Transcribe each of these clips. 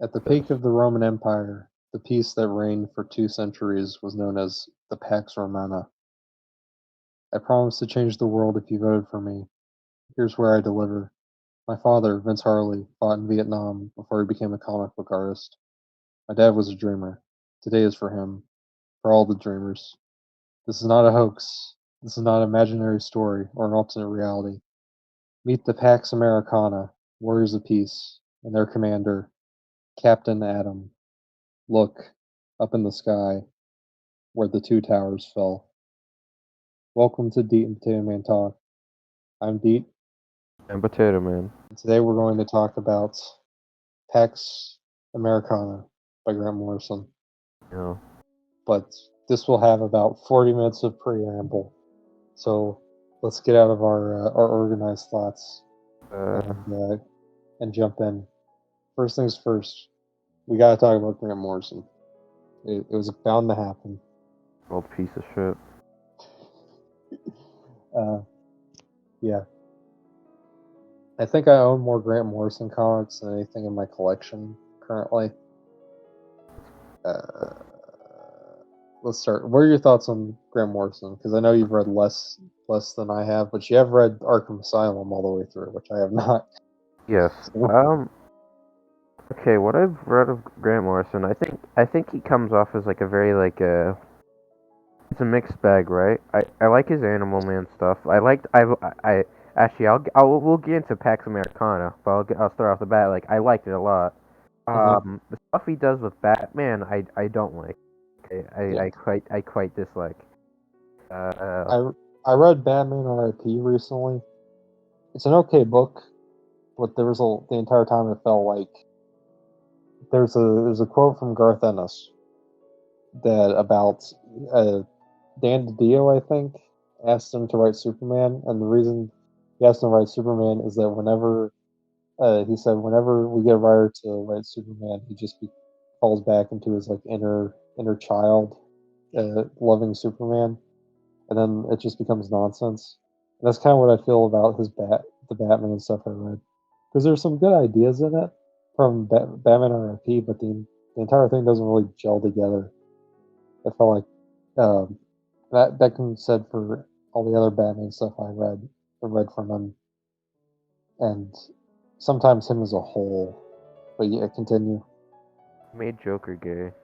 At the peak of the Roman Empire, the peace that reigned for 2 centuries was known as the Pax Romana. I promised to change the world if you voted for me. Here's where I deliver. My father, Vince Harley, fought in Vietnam before he became a comic book artist. My dad was a dreamer. Today is for him, for all the dreamers. This is not a hoax. This is not an imaginary story or an alternate reality. Meet the Pax Americana, warriors of peace, and their commander, Captain Adam. Look, up in the sky, where the 2 towers fell. Welcome to Deat and Potato Man Talk. I'm Deat, And Potato Man. and today we're going to talk about Pax Americana by Grant Morrison. Yeah. But this will have about 40 minutes of preamble. So let's get out of our organized thoughts Uh, and jump in. First things first, we got to talk about Grant Morrison. It was bound to happen. old piece of shit. Yeah. I think I own more Grant Morrison comics than anything in my collection currently. Uh, let's start. What are your thoughts on Grant Morrison? Because I know you've read less than I have, but you have read Arkham Asylum all the way through, which I have not. Yes. So, Okay. What I've read of Grant Morrison, I think he comes off as like a very it's a mixed bag, right? I like his Animal Man stuff. I actually we'll get into Pax Americana, but I'll start off the bat. Like I liked it a lot. mhm, The stuff he does with Batman, I don't like. yeah. I quite dislike. Uh, I read Batman R.I.P. recently. It's an okay book, but the entire time it felt like there's a quote from Garth Ennis that about uh, Dan DiDio, I think, asked him to write Superman, and the reason he asked him to write Superman is that he said whenever we get a writer to write Superman, he just falls back into his like inner child, loving Superman, and then it just becomes nonsense. And that's kind of what I feel about the Batman stuff I read, because there's some good ideas in it from Batman R.I.P., but the entire thing doesn't really gel together. I felt like that can be said for all the other Batman stuff I read from him, and sometimes him as a whole. But yeah, continue. made Joker gay.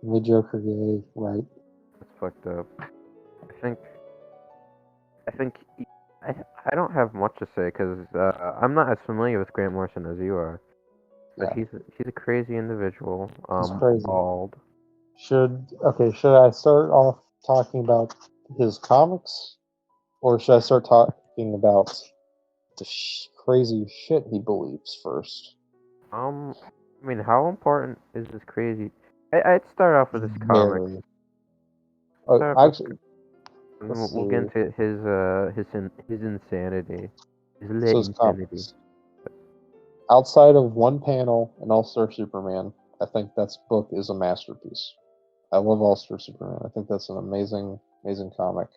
The Joker gay, right? That's fucked up. I think I think he- I don't have much to say because I'm not as familiar with Grant Morrison as you are. But Yeah, he's a crazy individual. he's crazy. Bald. Should I start off talking about his comics, or should I start talking about the crazy shit he believes first? I mean, how important is this crazy? I'd start off with his comics. Very. Start off with, Actually, and let's we'll get see. into his insanity, his lit So his insanity. comics. Outside of one panel in All Star Superman, I think that book is a masterpiece. I love All Star Superman. I think that's an amazing comic.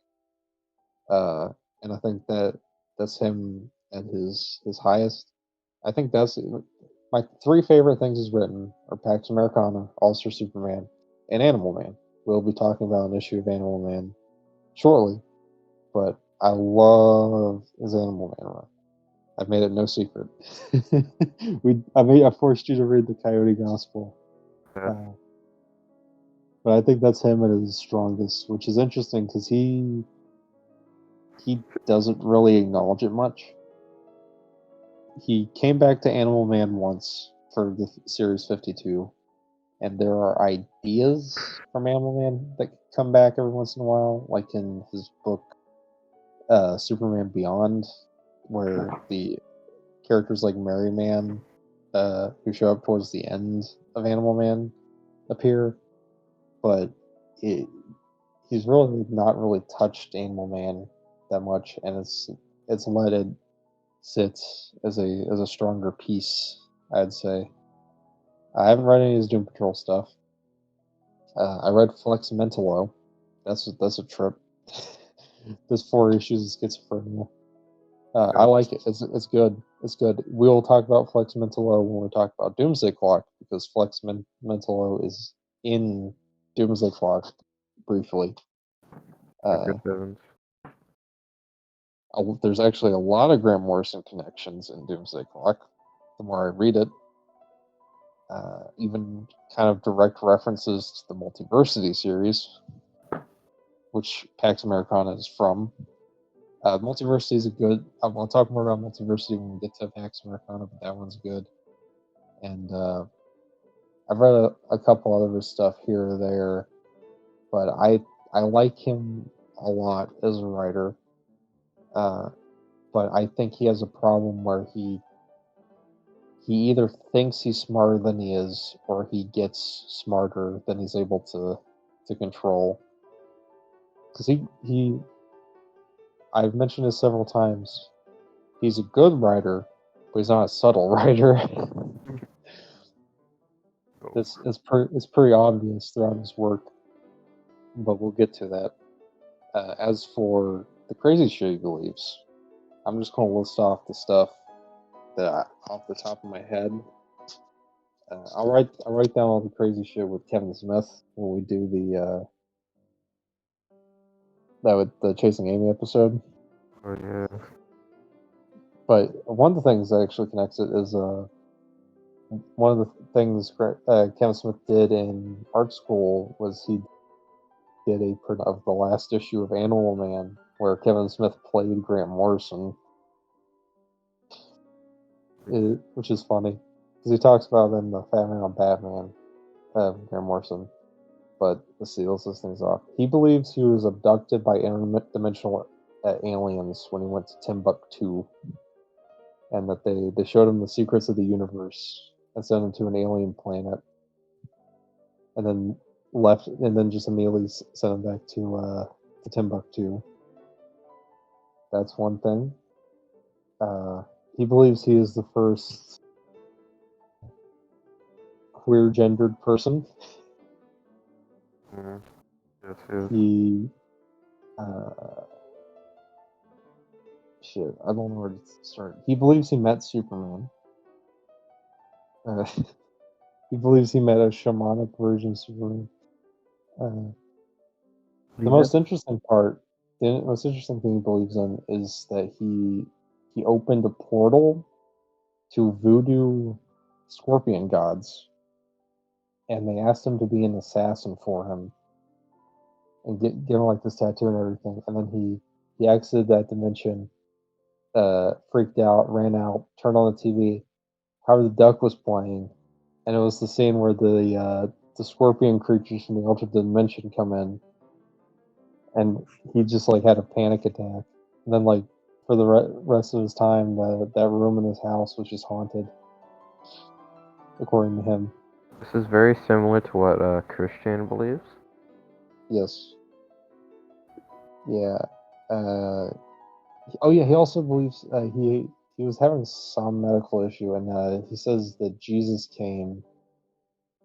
Uh, and I think that's him at his highest. I think that's my 3 favorite things he's written are Pax Americana, All Star Superman, and Animal Man. We'll be talking about an issue of Animal Man shortly, but I love his Animal Man run. I've made it no secret. I forced you to read the Coyote Gospel, Uh, uh, but I think that's him at his strongest, which is interesting because he doesn't really acknowledge it much. He came back to Animal Man once for the series 52, and there are ideas from Animal Man that come back every once in a while, like in his book Superman Beyond, where the characters like Merry Man, who show up towards the end of Animal Man, appear, but it, he's really not really touched Animal Man that much, and it's let it sit as a stronger piece, I'd say. I haven't read any of his Doom Patrol stuff. I read Fleximentalo. That's a trip. There's 4 issues of schizophrenia. I like it. It's good. It's good. We'll talk about Fleximentalo when we talk about Doomsday Clock because Flex Mentallo is in Doomsday Clock briefly. Good heavens. There's actually a lot of Grant Morrison connections in Doomsday Clock. The more I read it, even kind of direct references to the Multiversity series, which Pax Americana is from. Multiversity is a good. I'll talk more about Multiversity when we get to Pax Americana, but that one's good. And I've read a couple other stuff here or there, but I like him a lot as a writer. But I think he has a problem where he either thinks he's smarter than he is, or he gets smarter than he's able to control. Because I've mentioned this several times. He's a good writer, but he's not a subtle writer. It's pretty obvious throughout his work, but we'll get to that. As for the crazy shit he believes, I'm just going to list off the stuff that off the top of my head. I'll write down all the crazy shit with Kevin Smith when we do the Chasing Amy episode. Oh yeah. But one of the things that actually connects it is one of the things Kevin Smith did in art school was he did a print of the last issue of Animal Man where Kevin Smith played Grant Morrison, which is funny because he talks about in the Fat Man on Batman, Grant Morrison. But let's see, let's list things off. He believes he was abducted by interdimensional aliens when he went to Timbuktu, and that they showed him the secrets of the universe and sent him to an alien planet, and then left, and then just immediately sent him back to Timbuktu. That's one thing. He believes he is the first queer gendered person. Mm-hmm. Yes. He shit, I don't know where to start. He believes he met Superman. He believes he met a shamanic version of Superman. The most interesting thing he believes in is that he opened a portal to voodoo scorpion gods, and they asked him to be an assassin for him and give him like this tattoo and everything. And then he exited that dimension, freaked out, ran out, turned on the TV. Howard the Duck was playing, and it was the scene where the scorpion creatures from the alternate dimension come in, and he just like had a panic attack. And then like for the rest of his time, that room in his house was just haunted, according to him. This is very similar to what Christian believes. Yes. Yeah. Oh yeah. He also believes he was having some medical issue, and he says that Jesus came,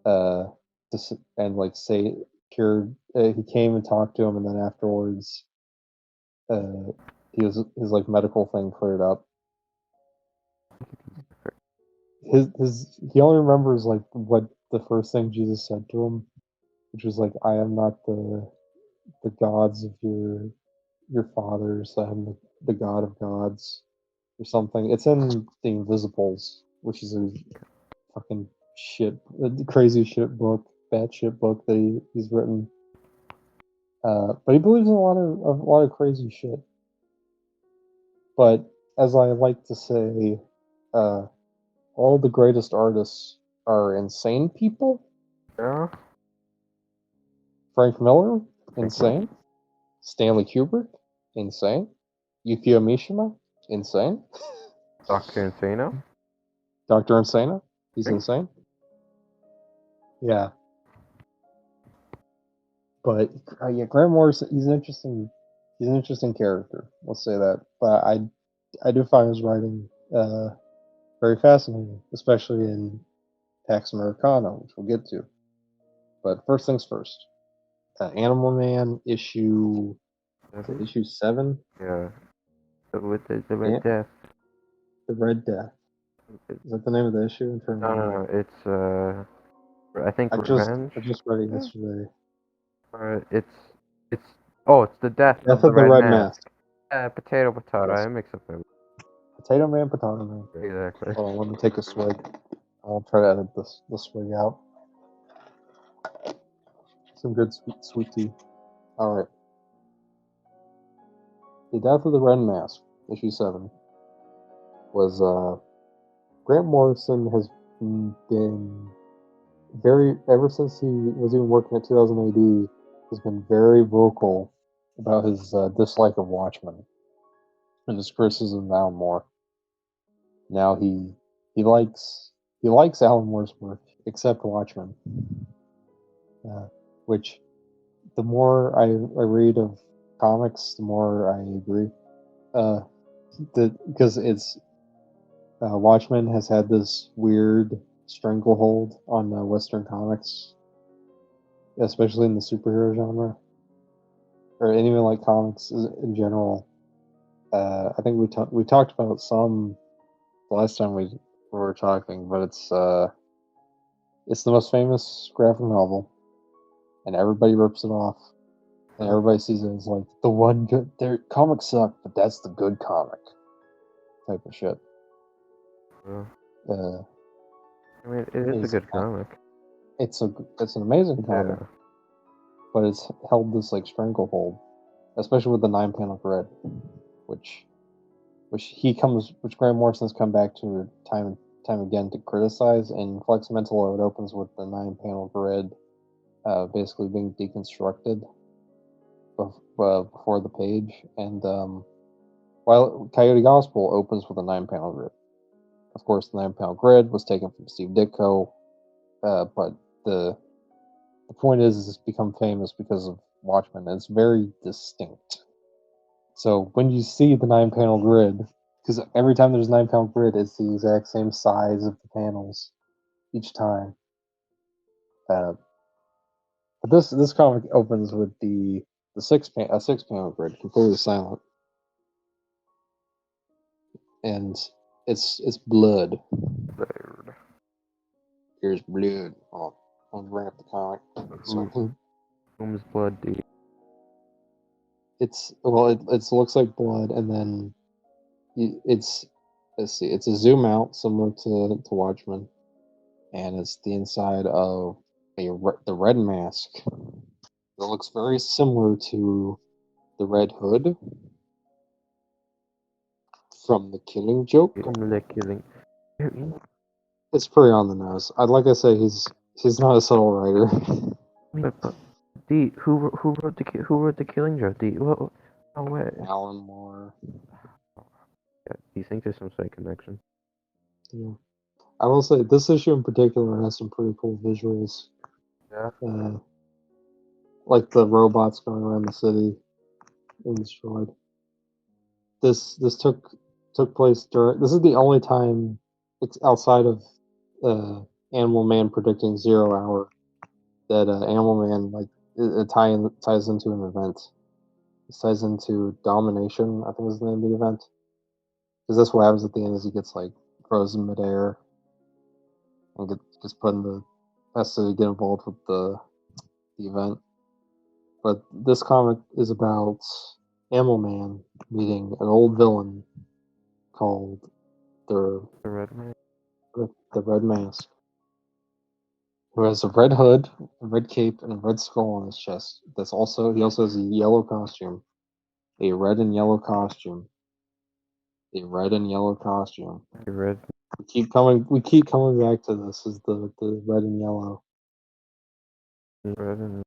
and like say cured. He came and talked to him, and then afterwards, his like medical thing cleared up. He only remembers like what the first thing Jesus said to him, which was like, "I am not the gods of your fathers. I am the God of gods," or something. It's in The Invisibles, which is a fucking crazy shit book, bad shit book that he's written. But he believes in a lot of crazy shit. But as I like to say, all the greatest artists are insane people. Yeah. Frank Miller, insane. Stanley Kubrick, insane. Yukio Mishima, insane. Dr. Insano. Dr. Insano, he's insane. Yeah. But yeah, Grant Morrison, he's an interesting character. Let's say that. But I do find his writing very fascinating, especially in Pax Americana, which we'll get to. But first things first. Animal Man issue 7. Yeah. With the Red Death. The Red Death. Is that the name of the issue? No. It's I think Revenge. I just read it yesterday. It's the death Death of the of the Red Red Mask. Mask. Potato. Yes. I mix up everything. Potato Man, Potato Man. Exactly. Hold on, let me take a swig. I'll try to edit this swig out. Some good sweet tea. All right. The Death of the Red Mask, issue 7, was Grant Morrison has been ever since he was even working at 2000 AD, has been very vocal about his dislike of Watchmen and his criticism of Alan Moore. Now he likes Alan Moore's work, except Watchmen, which the more I read of comics, the more I agree. Because it's Watchmen has had this weird stranglehold on Western comics, especially in the superhero genre, or anything like comics in general. I think we talked about some the last time we were talking, but it's the most famous graphic novel, and everybody rips it off, and everybody sees it as like the one good. Their comics suck, but that's the good comic type of shit. I mean, it is a good comic. It's an amazing comic, but it's held this like stranglehold, especially with the 9-panel grid, which Grant Morrison's come back to time and time again to criticize. And Flex Mental Load opens with the 9-panel grid, basically being deconstructed before the page, and while Coyote Gospel opens with a 9-panel grid. Of course, the 9-panel grid was taken from Steve Ditko, but the point is it's become famous because of Watchmen, and it's very distinct. So when you see the 9-panel grid, because every time there's a 9-panel grid, it's the exact same size of the panels each time. But this comic opens with a 6-panel grid, completely silent, and it's blood. Here's blood. I'll bring up the comic. Whom's blood, Deat? It looks like blood, and then it's a zoom out similar to Watchmen, and it's the inside of the Red Mask. It looks very similar to the Red Hood from The Killing Joke. It's pretty on the nose. I'd like to say he's not a subtle writer. But Deat, who wrote the Killing Joke? Deat, no way. Alan Moore. Yeah, do you think there's some slight connection? Yeah, I will say this issue in particular has some pretty cool visuals. Yeah. Like the robots going around the city being destroyed. This took place during. This is the only time it's outside of Animal Man predicting 0 hour that Animal Man ties into an event. It ties into Domination, I think is the name of the event. Because that's what happens at the end is he gets like frozen midair and gets put in has to get involved with the event. But this comic is about Animal Man meeting an old villain called the Red Mask, who has a red hood, a red cape, and a red skull on his chest. He also has a yellow costume, a red and yellow costume, a red and yellow costume. Red. We keep coming back to this as the red and yellow. Red and...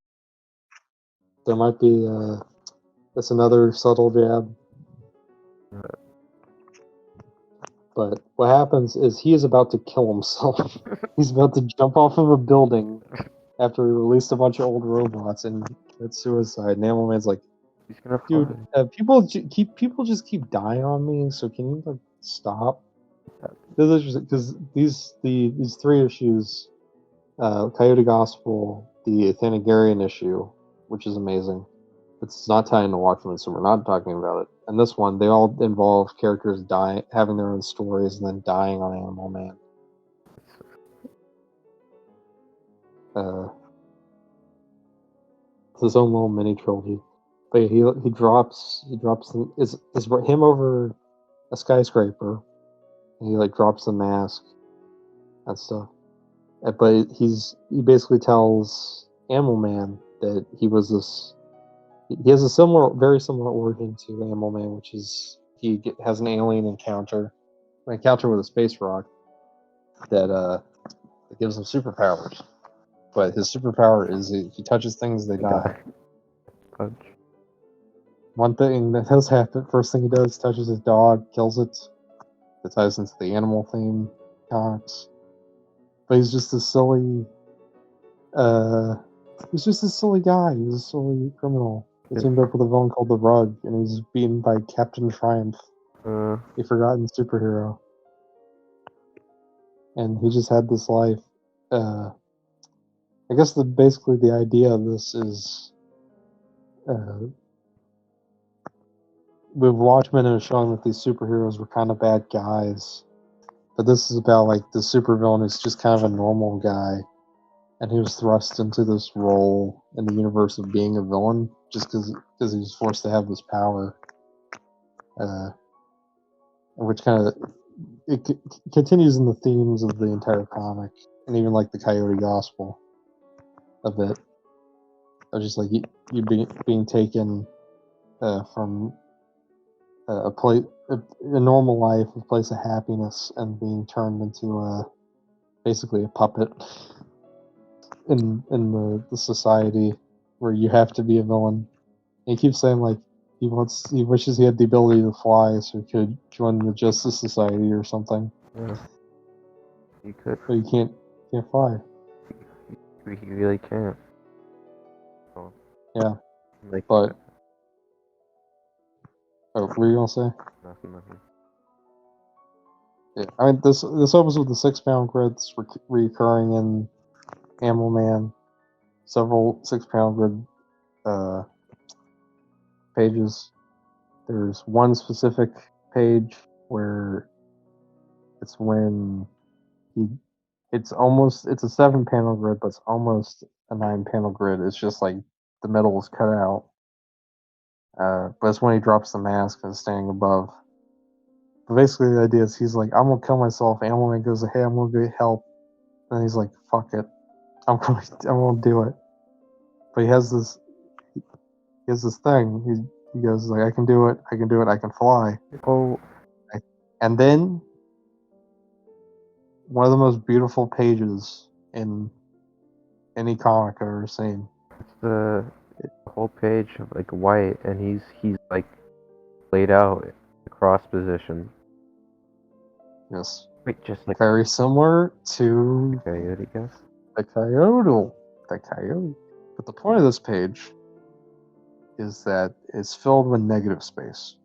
There might be that's another subtle jab. But what happens is he is about to kill himself. He's about to jump off of a building after he released a bunch of old robots, and it's suicide. And Animal Man's like, he's gonna dude, people just keep dying on me. So can you like stop? This is interesting because these 3 issues, Coyote Gospel, the Thanagarian issue, which is amazing. It's not tying to Watchmen, so we're not talking about it. And this one, they all involve characters dying, having their own stories, and then dying on Animal Man. It's his own little mini trilogy. But he drops is him over a skyscraper. And he like drops the mask and stuff. But he basically tells Animal Man that he was this. He has a very similar origin to Animal Man, which is has an alien encounter with a space rock that gives him superpowers. But his superpower is if he touches things, they die. Punch. One thing that does happen, first thing he does, touches his dog, kills it. That ties into the animal theme comics. But he's just a silly, he's just a silly guy. He's a silly criminal. He teamed up with a villain called the Rug, and he's beaten by Captain Triumph, a forgotten superhero. And he just had this life. I guess basically the idea of this is, with Watchmen, it was showing that these superheroes were kind of bad guys. But this is about like the supervillain who's just kind of a normal guy, and he was thrust into this role in the universe of being a villain just because he was forced to have this power, which kind of continues in the themes of the entire comic, and even like the Coyote Gospel a bit. Of just like you being taken from a normal life, a place of happiness, and being turned into basically a puppet in the society where you have to be a villain. And he keeps saying like he wishes he had the ability to fly so he could join the Justice Society or something. Yeah. He could. But he can't fly. He really can't. Oh. Yeah. Like, but what were you gonna say? Nothing. Yeah, I mean this opens with the 6-pound grids recurring in Animal Man. Several 6-pound grid pages. There's one specific page where it's when it's a 7-panel grid, but it's almost a 9-panel grid. It's just like the middle is cut out. But it's when he drops the mask and is standing above. But basically the idea is he's like, I'm gonna kill myself. Animal Man goes, hey, I'm gonna get help. And he's like, fuck it. I'm gonna do it. But he has this thing. He goes like, I can do it, I can fly. Oh. And then one of the most beautiful pages in any comic I've ever seen. It's the whole page of like white, and he's like laid out the cross position. Yes. Wait, just like very similar to Coyote, guess. The Coyote. But the point of this page is that it's filled with negative space,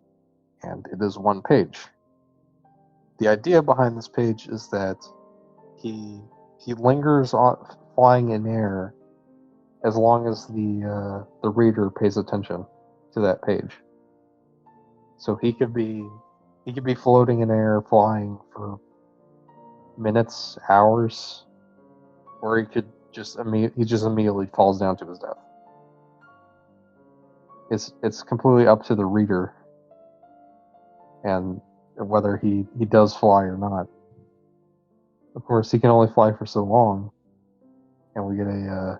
and it is one page. The idea behind this page is that he lingers on flying in air as long as the reader pays attention to that page. So he could be floating in air, flying for minutes, hours, or he could just immediately falls down to his death. It's completely up to the reader and whether he does fly or not. Of course, he can only fly for so long, and we get a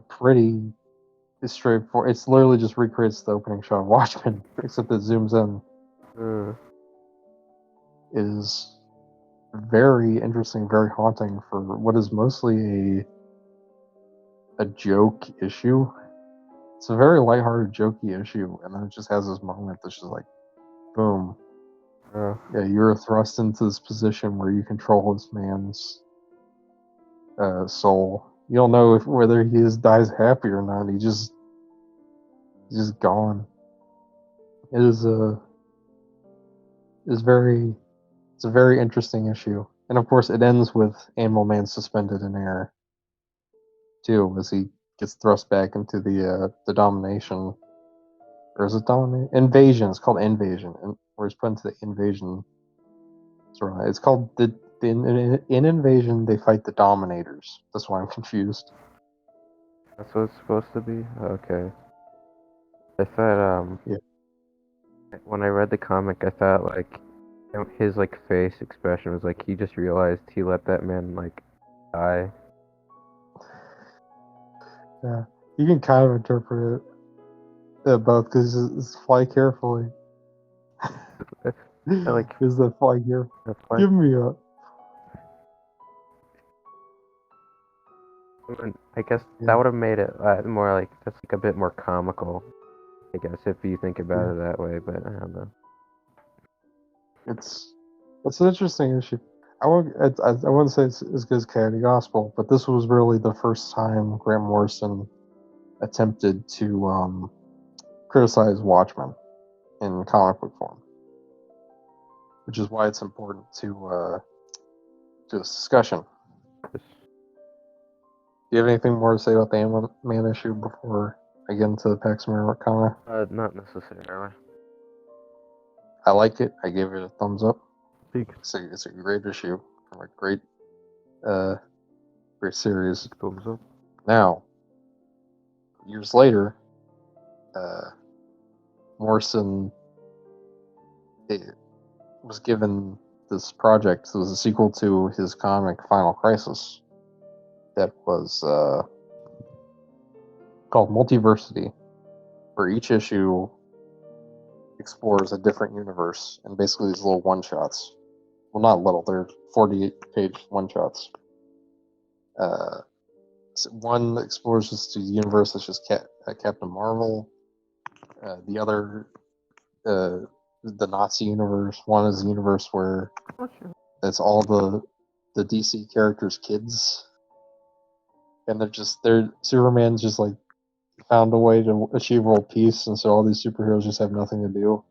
pretty straightforward. It's literally just recreates the opening shot of Watchmen, except it zooms in. It is very interesting, very haunting for what is mostly a joke issue. It's a very lighthearted, jokey issue, and then it just has this moment that's just like, boom. Yeah, you're thrust into this position where you control this man's soul. You don't know whether he dies happy or not. He's just gone. It's a very interesting issue, and of course, it ends with Animal Man suspended in air, too, as he gets thrust back into the domination, or is it invasion? It's called invasion, and where he's put into the invasion. It's called In Invasion, they fight the Dominators. That's why I'm confused. That's what it's supposed to be? Okay. I thought, Yeah. when I read the comic, I thought, like, his, like, face expression was like he just realized he let that man, like, die. Yeah. You can kind of interpret it both because it's fly carefully. like, Is that fly here? that's like, Give me a. I guess Yeah. that would have made it more like, that's like a bit more comical, I guess, if you think about it that way, but I don't know. It's an interesting issue. I wouldn't say it's as good as Chaotic Gospel, but this was really the first time Grant Morrison attempted to criticize Watchmen in comic book form, which is why it's important to this discussion. Do you have anything more to say about the Ant-Man issue before I get into the Pax Americana? Not necessarily. I like it. I gave it a thumbs up. It's It's a great issue from a great series. thumbs up. Now, years later, Morrison was given this project. It was a sequel to his comic Final Crisis that was called Multiversity, where each issue explores a different universe and basically these little one-shots. Well, not little, they're 48-page one-shots. So one explores just the universe that's just Captain Marvel. The other, the Nazi universe. One is the universe where it's all the DC characters' kids, and Superman's just like found a way to achieve world peace, and so all these superheroes just have nothing to do.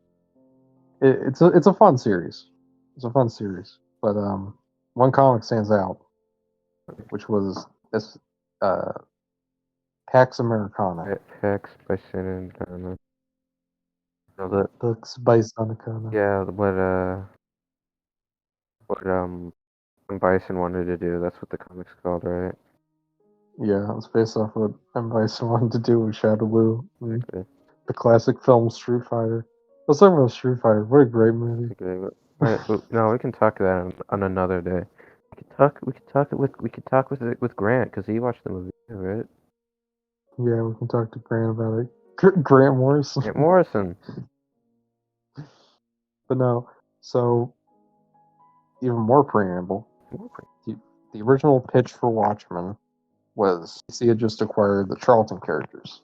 It's a fun series. It's a fun series, but one comic stands out, which was this Pax Americana. Pax by Sin and no, That's based on the comic. yeah, what Bison wanted to do. That's what the comic's called, right? Yeah, it's based off what M. Bison wanted to do with Shadow Blue. Exactly. The classic film Street Fighter. Let's talk about Street Fighter. What a great movie. Okay, no, we can talk that on another day. We could talk with Grant because he watched the movie, right? Yeah, we can talk to Grant about it. Grant Morrison. Grant Morrison. But no, so even more preamble. The original pitch for Watchmen was DC had just acquired the Charlton characters.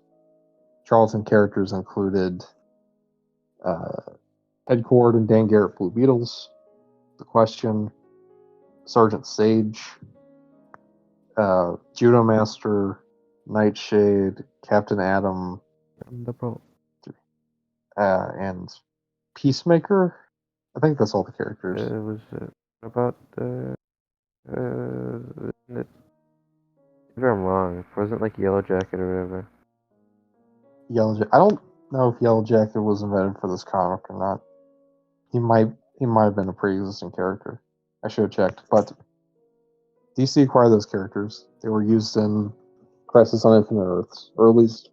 Charlton characters included Ed Cord and Dan Garrett Blue Beetles, The Question, Sergeant Sage, Judo Master, Nightshade, Captain Atom, and Peacemaker. I think that's all the characters. It was about maybe I'm wrong. It wasn't like Yellow Jacket or whatever. I don't know if Yellow Jacket was invented for this comic or not. He might have been a pre-existing character. I should have checked. But DC acquired those characters. They were used in Crisis on Infinite Earths, or at least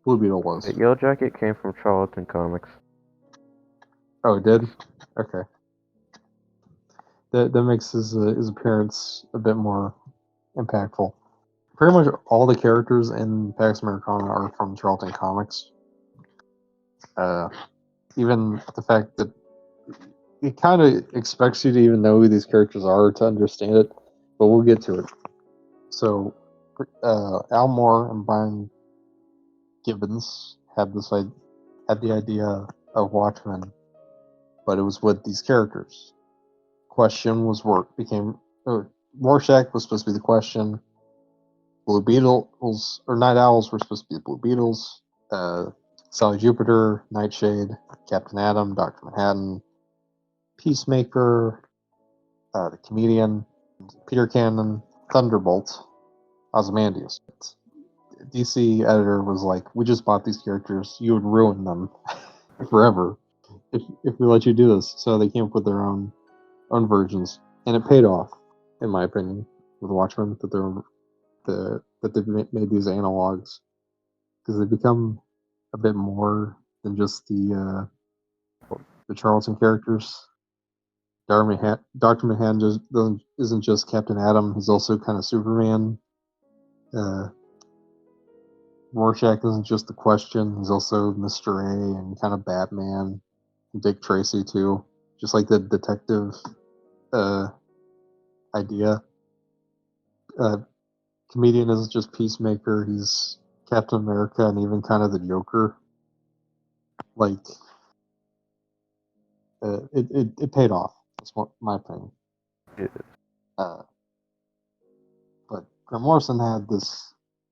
Blue Beetle was. Yellow Jacket came from Charlton Comics. Oh, it did? Okay. That makes his appearance a bit more impactful. Pretty much all the characters in Pax Americana are from Charlton Comics. Even the fact that it kind of expects you to even know who these characters are to understand it, but we'll get to it. So, Al Moore and Brian Gibbons had the idea of Watchmen, but it was with these characters. Question was Rorschach was supposed to be the Question. Blue Beetles or Night Owls were supposed to be the Blue Beetles. Sally Jupiter, Nightshade, Captain Atom, Dr. Manhattan, Peacemaker, the Comedian, Peter Cannon, Thunderbolt, Ozymandias. DC editor was like, "We just bought these characters. You would ruin them forever if we let you do this." So they came up with their own versions, and it paid off. in my opinion, with Watchmen that they've made these analogs, because they become a bit more than just the Charlton characters. Dr. Manhattan isn't just Captain Atom; he's also kind of Superman. Rorschach isn't just the Question; he's also Mr. A and kind of Batman, Dick Tracy too, just like the detective idea. Comedian isn't just Peacemaker; he's Captain America and even kind of the Joker. Like, it paid off. That's my opinion. But Grant Morrison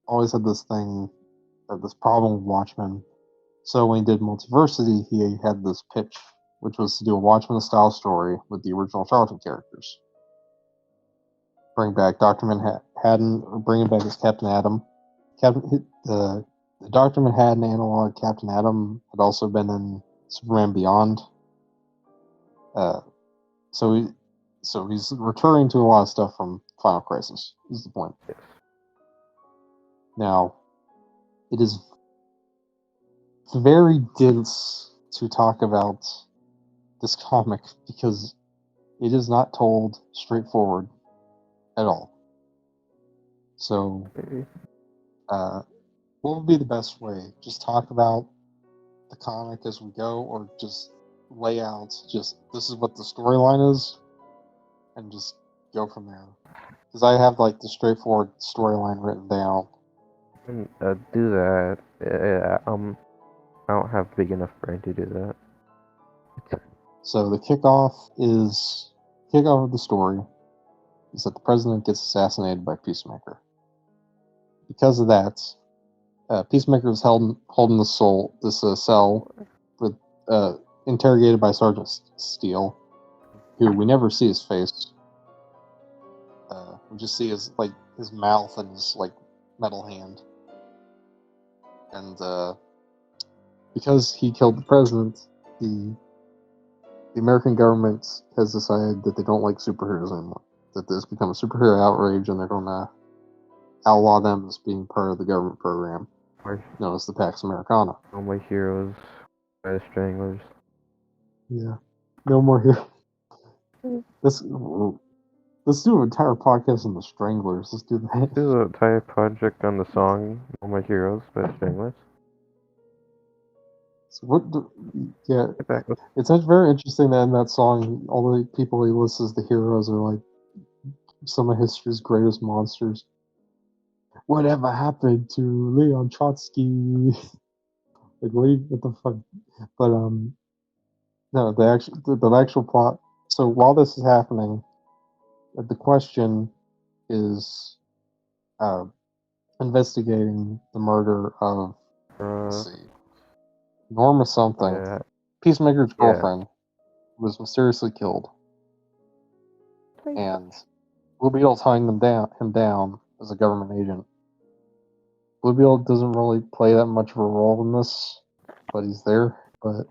always had this thing, this problem with Watchmen. So when he did Multiversity, he had this pitch, which was to do a Watchmen-style story with the original Charlton characters. Bring back Dr. Manhattan, or bring him back as Captain Atom. The Dr. Manhattan analog Captain Atom had also been in Superman Beyond. So he's returning to a lot of stuff from Final Crisis, is the point. Now, it is very dense to talk about this comic because it is not told straightforward at all. So, what would be the best way? Just talk about the comic as we go, or just lay out this is what the storyline is, and just go from there? Because I have like the straightforward storyline written down. Do that. I don't have big enough brain to do that. So the kickoff of the story is that the president gets assassinated by Peacemaker. Because of that, Peacemaker is held in this cell with interrogated by Sergeant Steele, who we never see his face. We just see his mouth and his metal hand. And because he killed the president, the American government has decided that they don't like superheroes anymore. That there's become a superhero outrage, and they're going to outlaw them as being part of the government program known as the Pax Americana. No more heroes by the Stranglers. Yeah, no more heroes. Let's do an entire podcast on the Stranglers. Let's do that. This is an entire project on the song "No More Heroes" by the Stranglers. So it's very interesting that in that song, all the people he lists as the heroes are like some of history's greatest monsters. Whatever happened to Leon Trotsky? What the fuck? But no, the actual plot. So while this is happening, the Question is investigating the murder of let's see, Norma something. Yeah. Peacemaker's girlfriend was mysteriously killed, and Blue Beetle's hunting him down as a government agent. Blue Beetle doesn't really play that much of a role in this, but he's there. But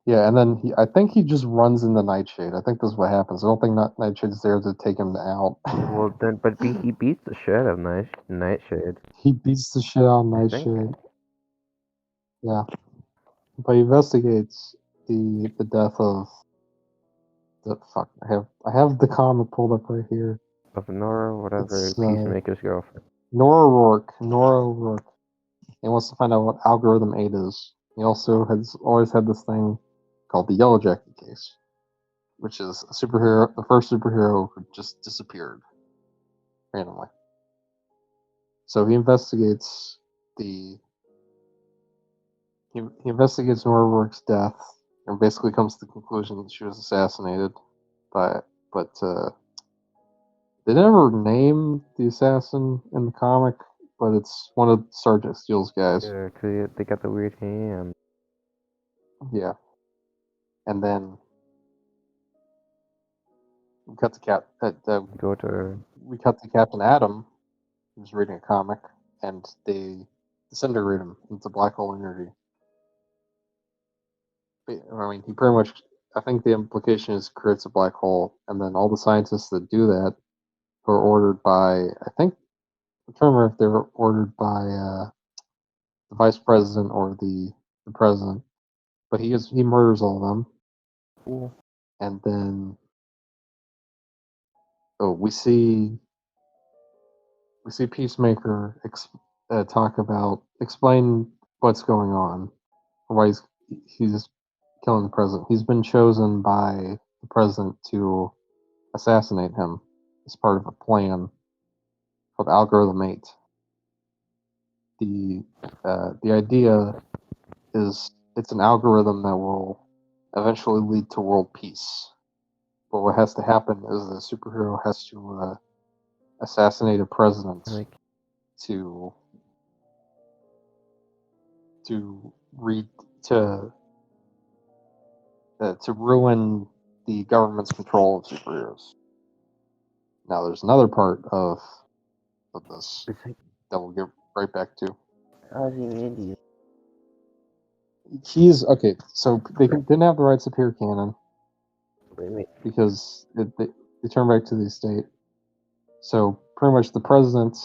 yeah, and then I think he just runs into Nightshade. I think that's what happens. I don't think Nightshade's there to take him out. Well, then, he beats the shit out of Nightshade. He beats the shit out of Nightshade. Yeah, but he investigates the death of the fuck. I have the comic pulled up right here. Of Nora, whatever, Peacemaker's girlfriend. Nora O'Rourke. He wants to find out what Algorithm 8 is. He also has always had this thing called the Yellow Jacket case, which is the first superhero who just disappeared randomly. So he investigates he investigates Nora O'Rourke's death and basically comes to the conclusion that she was assassinated but they never name the assassin in the comic, but it's one of Sergeant Steele's guys. Yeah, because they got the weird hand. Yeah. And then we cut to we cut to Captain Atom, who's reading a comic, and they disintegrate him into black hole energy. I mean, he pretty much, I think the implication is creates a black hole, and then all the scientists that do that who are ordered by, I think, I can't remember if they were ordered by the vice president or the president, but he murders all of them, Cool. and then we see Peacemaker explain what's going on, or why he's killing the president. He's been chosen by the president to assassinate him as part of a plan called Algorithm 8. The idea is it's an algorithm that will eventually lead to world peace. But what has to happen is the superhero has to assassinate a president to read to to ruin the government's control of superheroes. Now, there's another part of this that we'll get right back to. How's he Indian? He's okay. So they didn't have the rights to appear canon Wait. because they turned back to the estate. So pretty much the president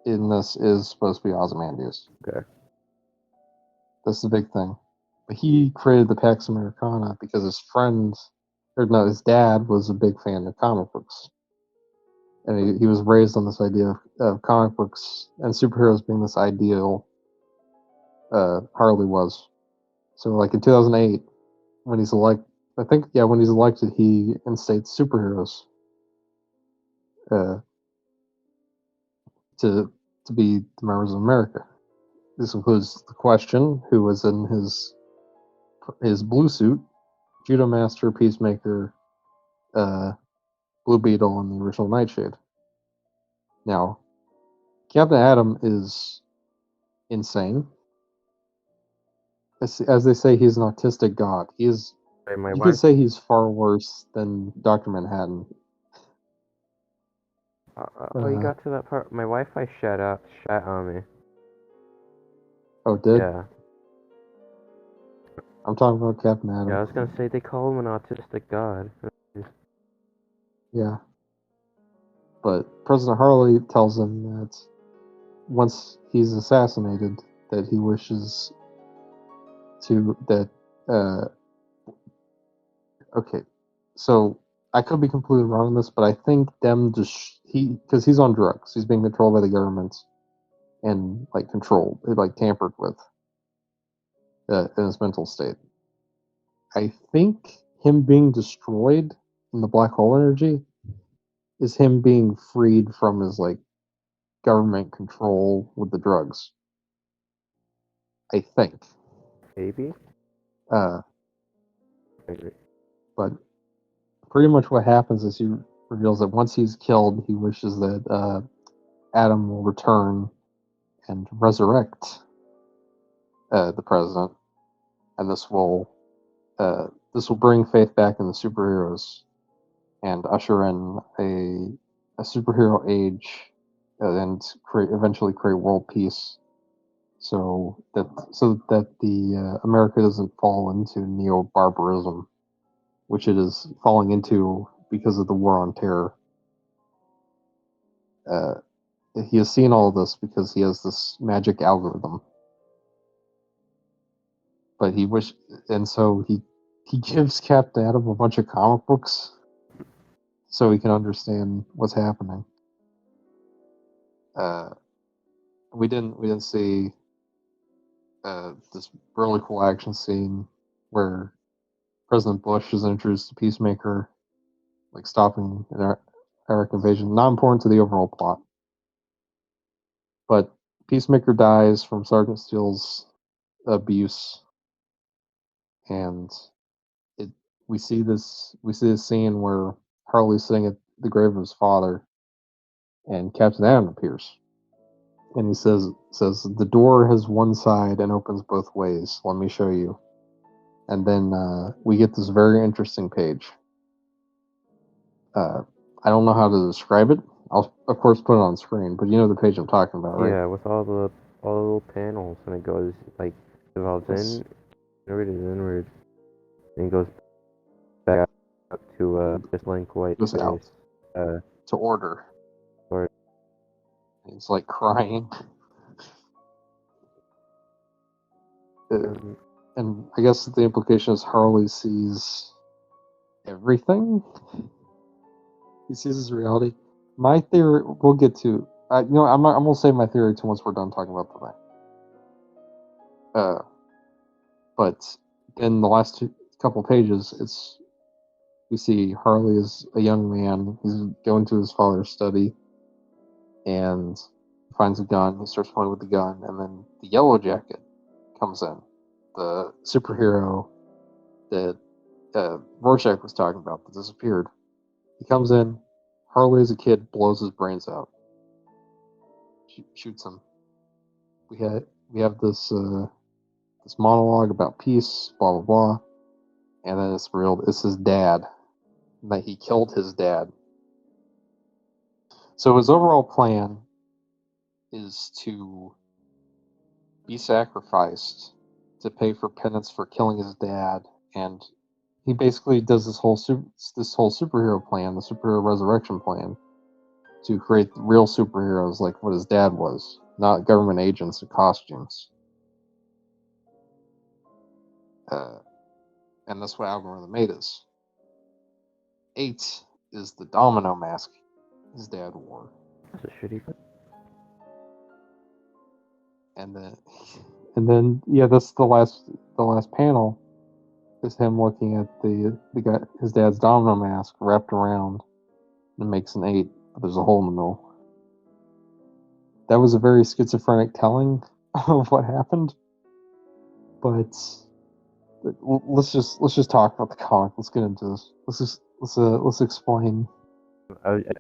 in this is supposed to be Ozymandias. Okay. That's the big thing. But he created the Pax Americana because his dad was a big fan of comic books. And he was raised on this idea of comic books and superheroes being this ideal. Harley was. So, like in 2008, when he's elected, he instates superheroes to be the members of America. This includes the Question, who was in his blue suit, Judo Master, Peacemaker, Blue Beetle, and the original Nightshade. Now, Captain Atom is insane. As they say, he's an autistic god. You could say he's far worse than Dr. Manhattan. You got to that part. My Wi-Fi shut on me. Oh, did? Yeah. I'm talking about Captain Atom. Yeah, I was gonna say they call him an autistic god. Yeah. But President Harley tells him that once he's assassinated, that he wishes okay, so I could be completely wrong on this, but I think because he's on drugs, he's being controlled by the government and tampered with in his mental state. I think him being destroyed in the black hole energy is him being freed from his government control with the drugs. I think. Maybe. But pretty much what happens is he reveals that once he's killed, he wishes that Adam will return and resurrect the president, and this will bring faith back in the superheroes and usher in a superhero age and eventually create world peace, so that the America doesn't fall into neo-barbarism, which it is falling into because of the war on terror. He has seen all of this because he has this magic algorithm. But so he gives Captain Atom a bunch of comic books so he can understand what's happening. We didn't see this really cool action scene where President Bush is introduced to Peacemaker, stopping an Iraq invasion. Not important to the overall plot. But Peacemaker dies from Sergeant Steele's abuse, and we see this scene where Harley's sitting at the grave of his father, and Captain Atom appears, and he says the door has one side and opens both ways. Let me show you. And then we get this very interesting page. I don't know how to describe it. I'll of course put it on screen, but you know the page I'm talking about, right? Yeah, with all the little panels, and it goes devolves inward, and it goes back up to just link white Goes space. out. to order. Or He's like crying. And I guess the implication is Harley sees everything. He sees his reality. My theory, we'll get to. I'm gonna say my theory to once we're done talking about the thing. But in the last couple pages, we see Harley is a young man. He's going to his father's study, and finds a gun. He starts playing with the gun, and then the Yellow Jacket comes in, the superhero that Rorschach was talking about that disappeared. He comes in. Harley, as a kid, blows his brains out, shoots him. We have this monologue about peace, blah blah blah, and then it's revealed it's his dad, and that he killed his dad. So his overall plan is to be sacrificed to pay for penance for killing his dad, and he basically does this whole superhero plan, the superhero resurrection plan, to create real superheroes like what his dad was, not government agents in costumes. And that's what Algorithm 8 is. 8 is the domino mask his dad wore. that's a shitty thing. And then yeah, that's the last panel is him looking at the guy, his dad's domino mask wrapped around, and makes an 8, but there's a hole in the middle. That was a very schizophrenic telling of what happened, but let's just talk about the comic. Let's get into this. Let's explain.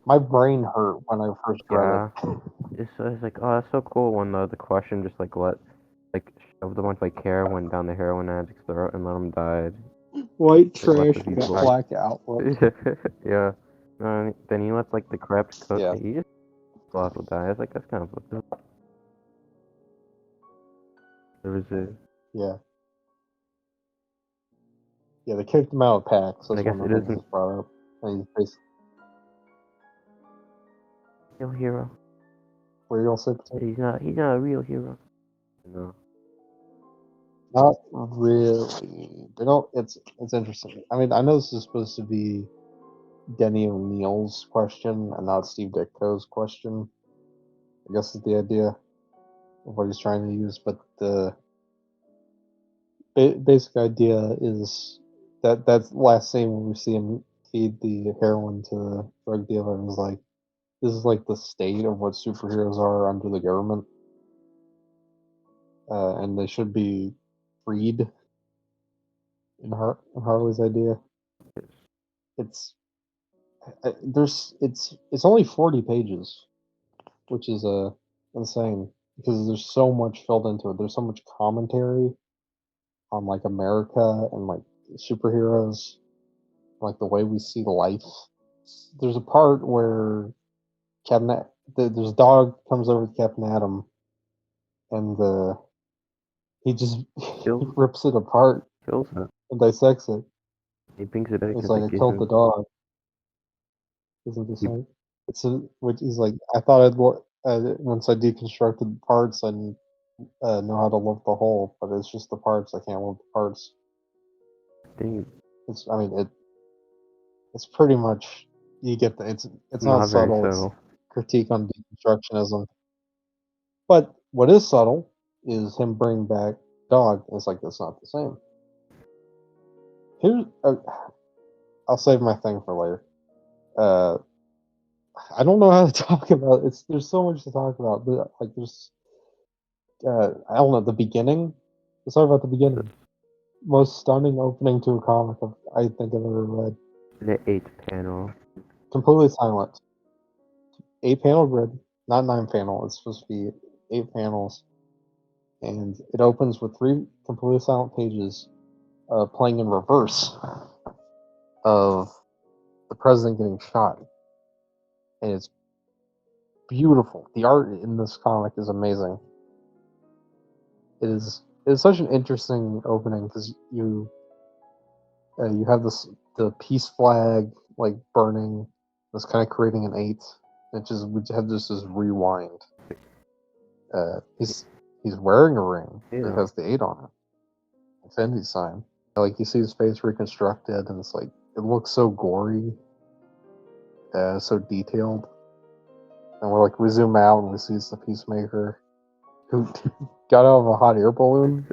My brain hurt when I first read it. It's like, oh, that's so cool when the question just shoved a bunch of heroin down the heroin addict's throat and let him die. White Like, trash, black outlook. Yeah. Then he lets the corrupt cook. Yeah. He just lost will die. It's like, that's kind of fucked up. There was a. Yeah. Yeah, they kicked him out of Pax. That's I guess when it the isn't brought up. And he's real hero. What are you gonna say? He's not a real hero. No. Not really. They don't. It's interesting. I mean, I know this is supposed to be Denny O'Neill's question and not Steve Ditko's question. I guess is the idea of what he's trying to use, but the basic idea is that last scene when we see him feed the heroin to the drug dealer and is like, this is like the state of what superheroes are under the government, and they should be freed. In Harley's idea, it's only 40 pages, which is insane because there's so much filled into it. There's so much commentary on like America and like superheroes, like the way we see life. There's a part where there's a dog comes over to Captain Atom, and he just he rips it apart Kills it. and dissects it. He brings it back. It's like I killed the dog. Isn't this right? Which he's like, I thought once I deconstructed parts, I'd know how to lift the whole, but it's just the parts. I can't lift the parts. It's pretty much, you get the, it's not subtle. It's critique on deconstructionism. But what is subtle is him bringing back dog. It's like, that's not the same. I'll save my thing for later. I don't know how to talk about it. There's so much to talk about. Like there's, I don't know, the beginning. Let's talk about the beginning. Most stunning opening to a comic I think I've ever read. The 8th panel. Completely silent. 8-panel grid, not 9-panel. It's supposed to be 8 panels, and it opens with 3 completely silent pages, playing in reverse of the president getting shot. And it's beautiful. The art in this comic is amazing. It's such an interesting opening because you have the peace flag like burning, That's kind of creating an 8. We have this rewind. He's wearing a ring that has the 8 on it. Infinity sign. Like you see his face reconstructed, and it's like it looks so gory, so detailed. And we zoom out and we see the Peacemaker, who got out of a hot air balloon,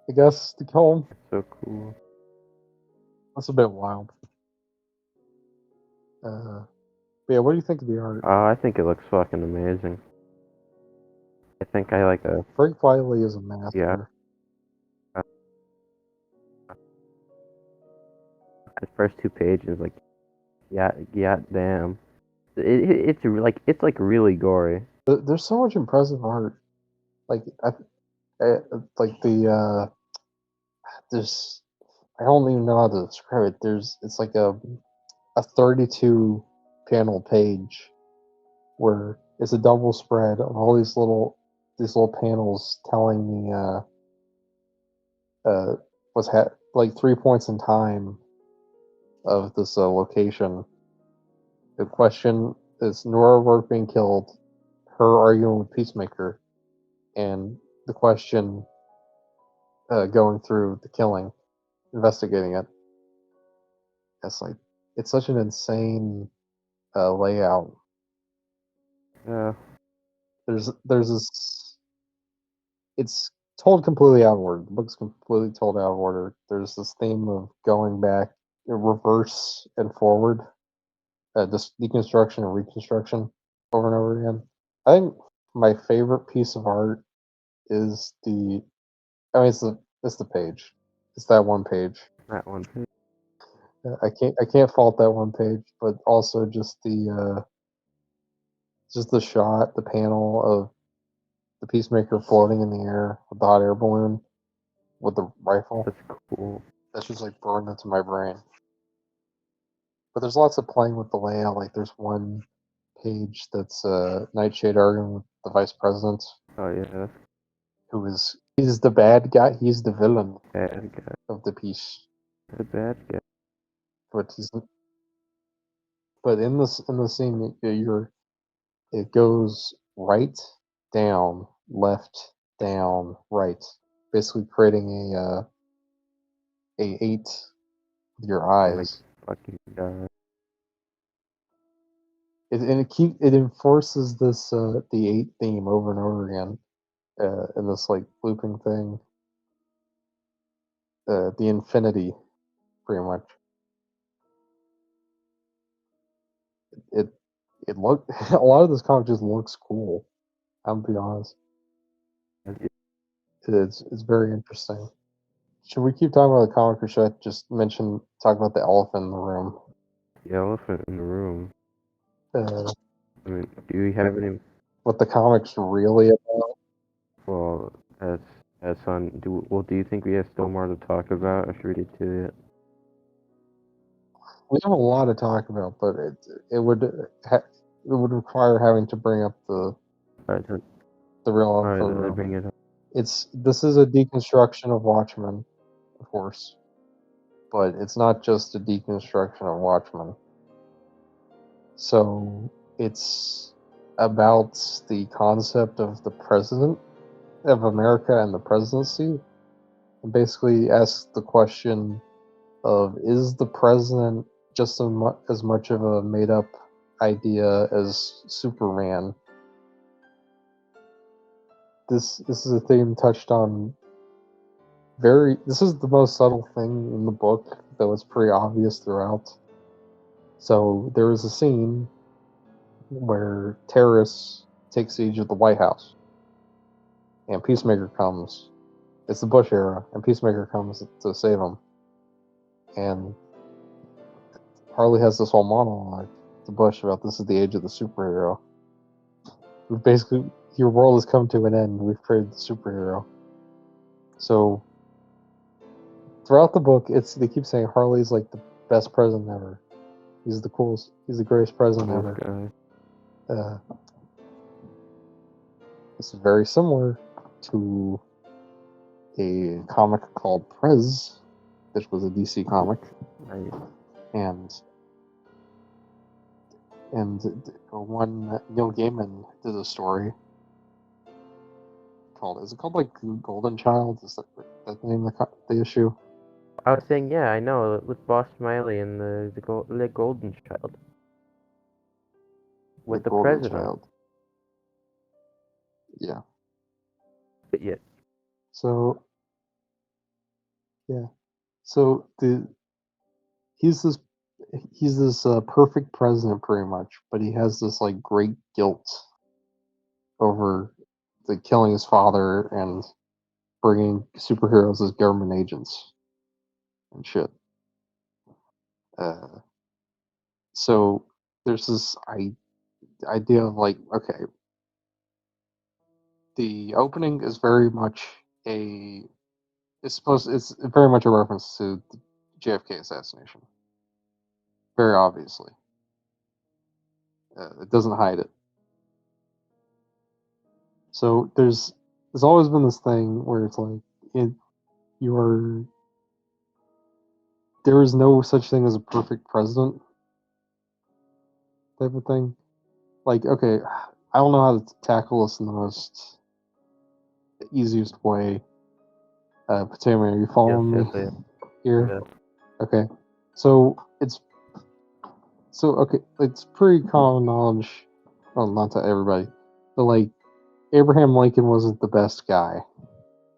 I guess, to kill him. So cool. That's a bit wild. But yeah, what do you think of the art? I think it looks fucking amazing. I think I like a... Frank Wiley is a master. Yeah. The first 2 pages, like, yeah, damn. It's like really gory. There's so much impressive art. Like, there's, I don't even know how to describe it. It's like a 32 panel page where it's a double spread of all these little panels telling the like 3 points in time of this location. The question is Nora Rourke being killed, her arguing with Peacemaker, and the question going through the killing, investigating it. It's such an insane layout. Yeah. There's this. It's told completely out of order. The book's completely told out of order. There's this theme of going back, reverse and forward, this deconstruction and reconstruction over and over again. I think my favorite piece of art is it's the page. It's that one page. That one page. I can't fault that one page, but also just the shot, the panel of the Peacemaker floating in the air with the hot air balloon with the rifle. That's cool. That's just like burned into my brain. But there's lots of playing with the layout. Like there's one page that's Nightshade arguing with the vice president. Oh yeah. He's the bad guy. He's the villain. Bad guy. Of the piece. The bad guy. But in the scene, it goes right, down, left, down, right, basically creating a 8 with your eyes. Like fucking die. It enforces this the 8 theme over and over again in this like looping thing. The infinity, pretty much. It look a lot of this comic just looks cool. I'm gonna be honest. It's very interesting. Should we keep talking about the comic, or should I just talk about the elephant in the room? The elephant in the room. I mean, do you have any? What the comic's really about? Well, as son, do you think we have still more to talk about, or should we get to it? We have a lot to talk about, but it would require having to bring up the real elephant in the room. Bring it up. This is a deconstruction of Watchmen, of course, but it's not just a deconstruction of Watchmen. So it's about the concept of the president of America and the presidency, and basically asks the question of, is the president just as much of a made-up idea as Superman? This is a theme touched on this is the most subtle thing in the book, though it's pretty obvious throughout. So there is a scene where terrorists take siege of the White House, and Peacemaker comes. It's the Bush era, and Peacemaker comes to save them. And Harley has this whole monologue to Bush about this is the age of the superhero. Basically, your world has come to an end. We've created the superhero. So throughout the book, they keep saying Harley's like the best president ever. He's the coolest. He's the greatest president ever. It's very similar to a comic called Prez, which was a DC comic. Right. And And one Neil Gaiman did a story called, is it called like Golden Child? Is that the name of the issue? I was saying, yeah, I know, with Boss Smiley and the Golden Child. With the Golden president. Child. Yeah. Yeah. So, yeah. So he's this perfect president pretty much, but he has this like great guilt over the killing his father and bringing superheroes as government agents and shit. So there's this idea of like, okay, the opening is very much it's very much a reference to the JFK assassination, very obviously. It doesn't hide it. So there's always been this thing where it's like there is no such thing as a perfect president type of thing. Like, okay, I don't know how to tackle this in the most easiest way. Potato Man, are you following me here? Yeah. Okay, so it's pretty common knowledge. Well, not to everybody, but like Abraham Lincoln wasn't the best guy.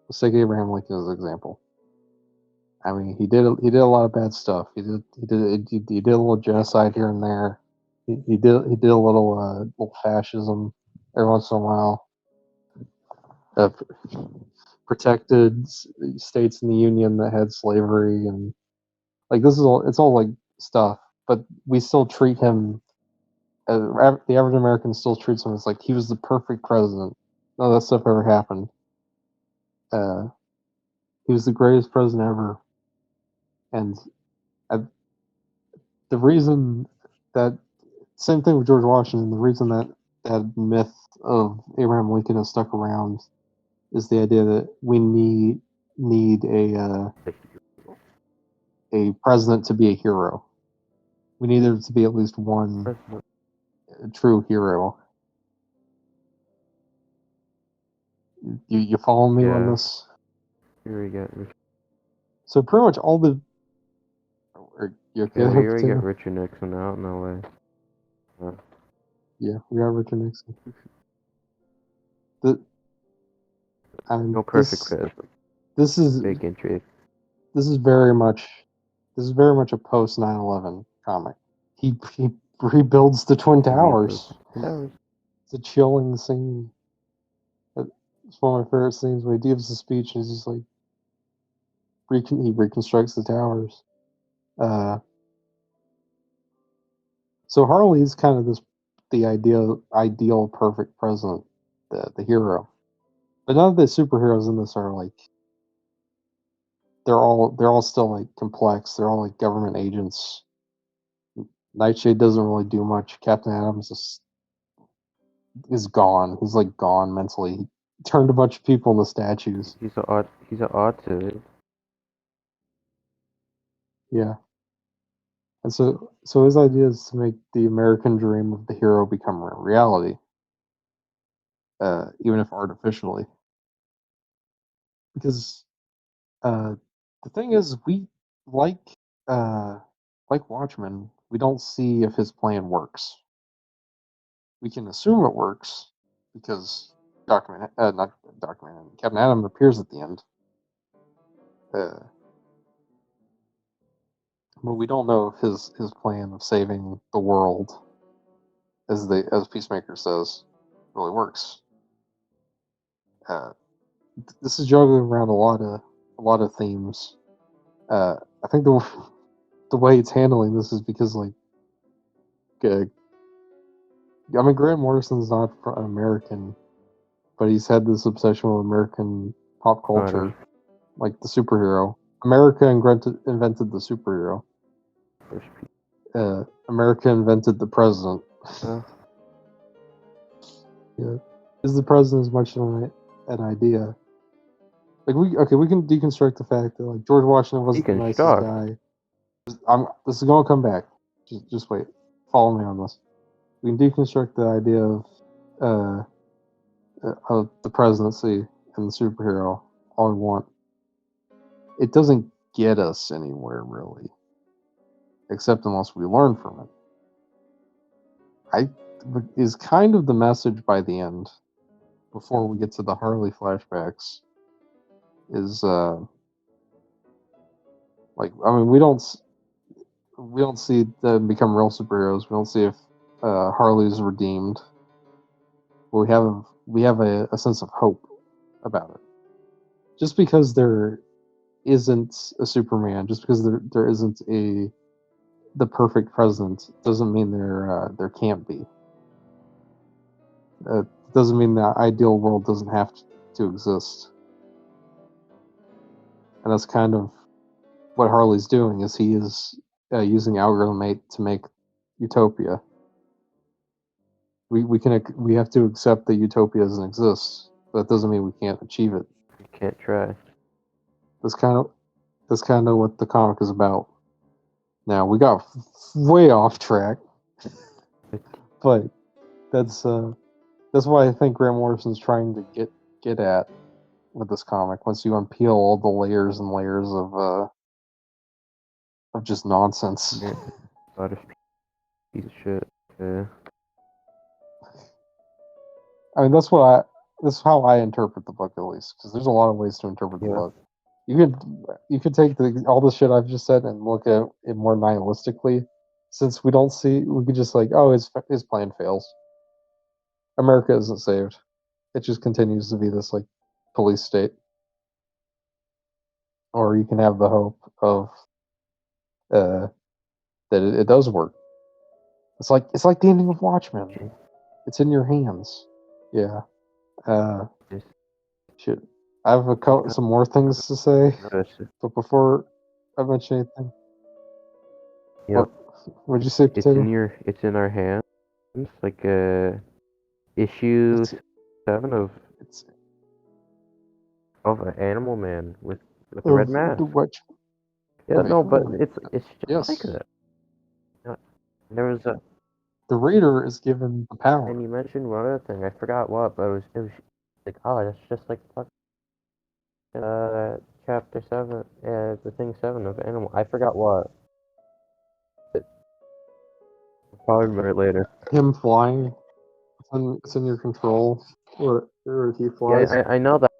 Let's take Abraham Lincoln as an example. I mean, he did a lot of bad stuff. He did a little genocide here and there. He did a little fascism every once in a while. Protected states in the Union that had slavery, and like it's all like stuff. But we still treat him. The average American still treats him as like he was the perfect president. None of that stuff ever happened. He was the greatest president ever, and the reason that same thing with George Washington. The reason that myth of Abraham Lincoln has stuck around is the idea that we need a president to be a hero. We need there to be at least one true hero. You follow me on this? Here we go. So pretty much all the. You okay there, Here we Potato? get Richard Nixon out. No way. Yeah, we got Richard Nixon. No perfect president. This is Big intrigue. This is very much a post 9/11 comic. He rebuilds the Twin Towers. It's a chilling scene. It's one of my favorite scenes when he gives the speech and he's just like he reconstructs the towers. So Harley's kind of the ideal perfect president, the hero. But none of the superheroes in this are like they're all still like complex. They're all like government agents. Nightshade doesn't really do much. Captain Adams is gone. He's like gone mentally. He turned a bunch of people into statues. He's an artist. Yeah. And so his idea is to make the American dream of the hero become a reality, even if artificially. Because the thing is, we like Watchmen. We don't see if his plan works. We can assume it works because Captain Adam appears at the end. But we don't know if his plan of saving the world, as Peacemaker says, really works. This is juggling around a lot of themes. I think the way it's handling this is because like, I mean, Grant Morrison's not American, but he's had this obsession with American pop culture, like the superhero. America invented the superhero. America invented the president. Yeah, is the president as much an idea? Like we can deconstruct the fact that like George Washington wasn't the nicest guy. This is gonna come back. Just wait. Follow me on this. we can deconstruct the idea of the presidency and the superhero all we want. It doesn't get us anywhere really, except unless we learn from it. Is kind of the message by the end, before we get to the Harley flashbacks, is like, I mean, we don't see them become real superheroes. We don't see if Harley's redeemed. But we have a sense of hope about it. Just because there isn't a Superman, just because there isn't the perfect president, doesn't mean there can't be. Doesn't mean the ideal world doesn't have to exist. And that's kind of what Harley's doing. Is he is using Algorithm 8 to make utopia. We have to accept that utopia doesn't exist. But that doesn't mean we can't achieve it. You can't try. That's kind of what the comic is about. Now we got way off track, but that's why I think Grant Morrison's trying to get at with this comic. Once you unpeel all the layers and layers of just nonsense. Yeah. Lot of piece of shit. Yeah. I mean, that's how I interpret the book, at least, because there's a lot of ways to interpret the book. You could take all the shit I've just said and look at it more nihilistically, since we could just like, oh, his plan fails. America isn't saved. It just continues to be this like police state. Or you can have the hope of that it does work. It's like the ending of Watchmen. Okay. It's in your hands. Yeah. Yes. Shit. I have some more things to say, but before I mention anything, Yep. What'd you say, Potato? It's in our hands. Like issue 7 of an Animal Man with a red mask. Yeah, no, but it's just like that. There was a. The reader is given the power. And you mentioned one other thing. I forgot what, but it was like, oh, that's just like chapter 7, the thing 7 of Animal. I forgot what. I'll probably remember it later. Him flying. It's in your control. Or he flies. Yeah, I know that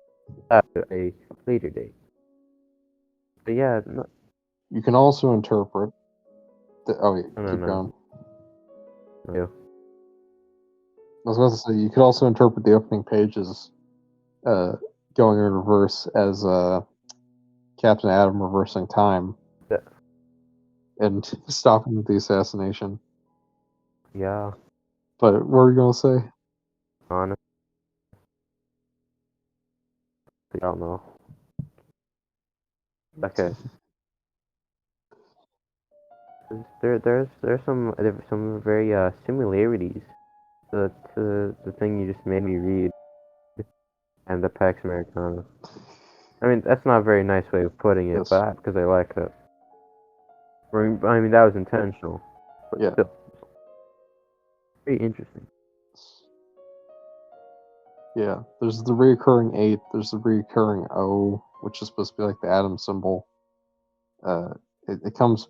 a later date. But yeah, no. You can also interpret. Keep going. Yeah. I was about to say, you could also interpret the opening pages going in reverse as Captain Atom reversing time. Yeah. And stopping the assassination. Yeah. But what were you going to say? Honestly, I don't know. Okay. There's some very similarities to the thing you just made me read and the Pax Americana. I mean, that's not a very nice way of putting it, Yes. but because I like it. I mean, that was intentional. But yeah. Still, very interesting. Yeah, there's the reoccurring 8, there's the reoccurring O, which is supposed to be like the atom symbol. It comes.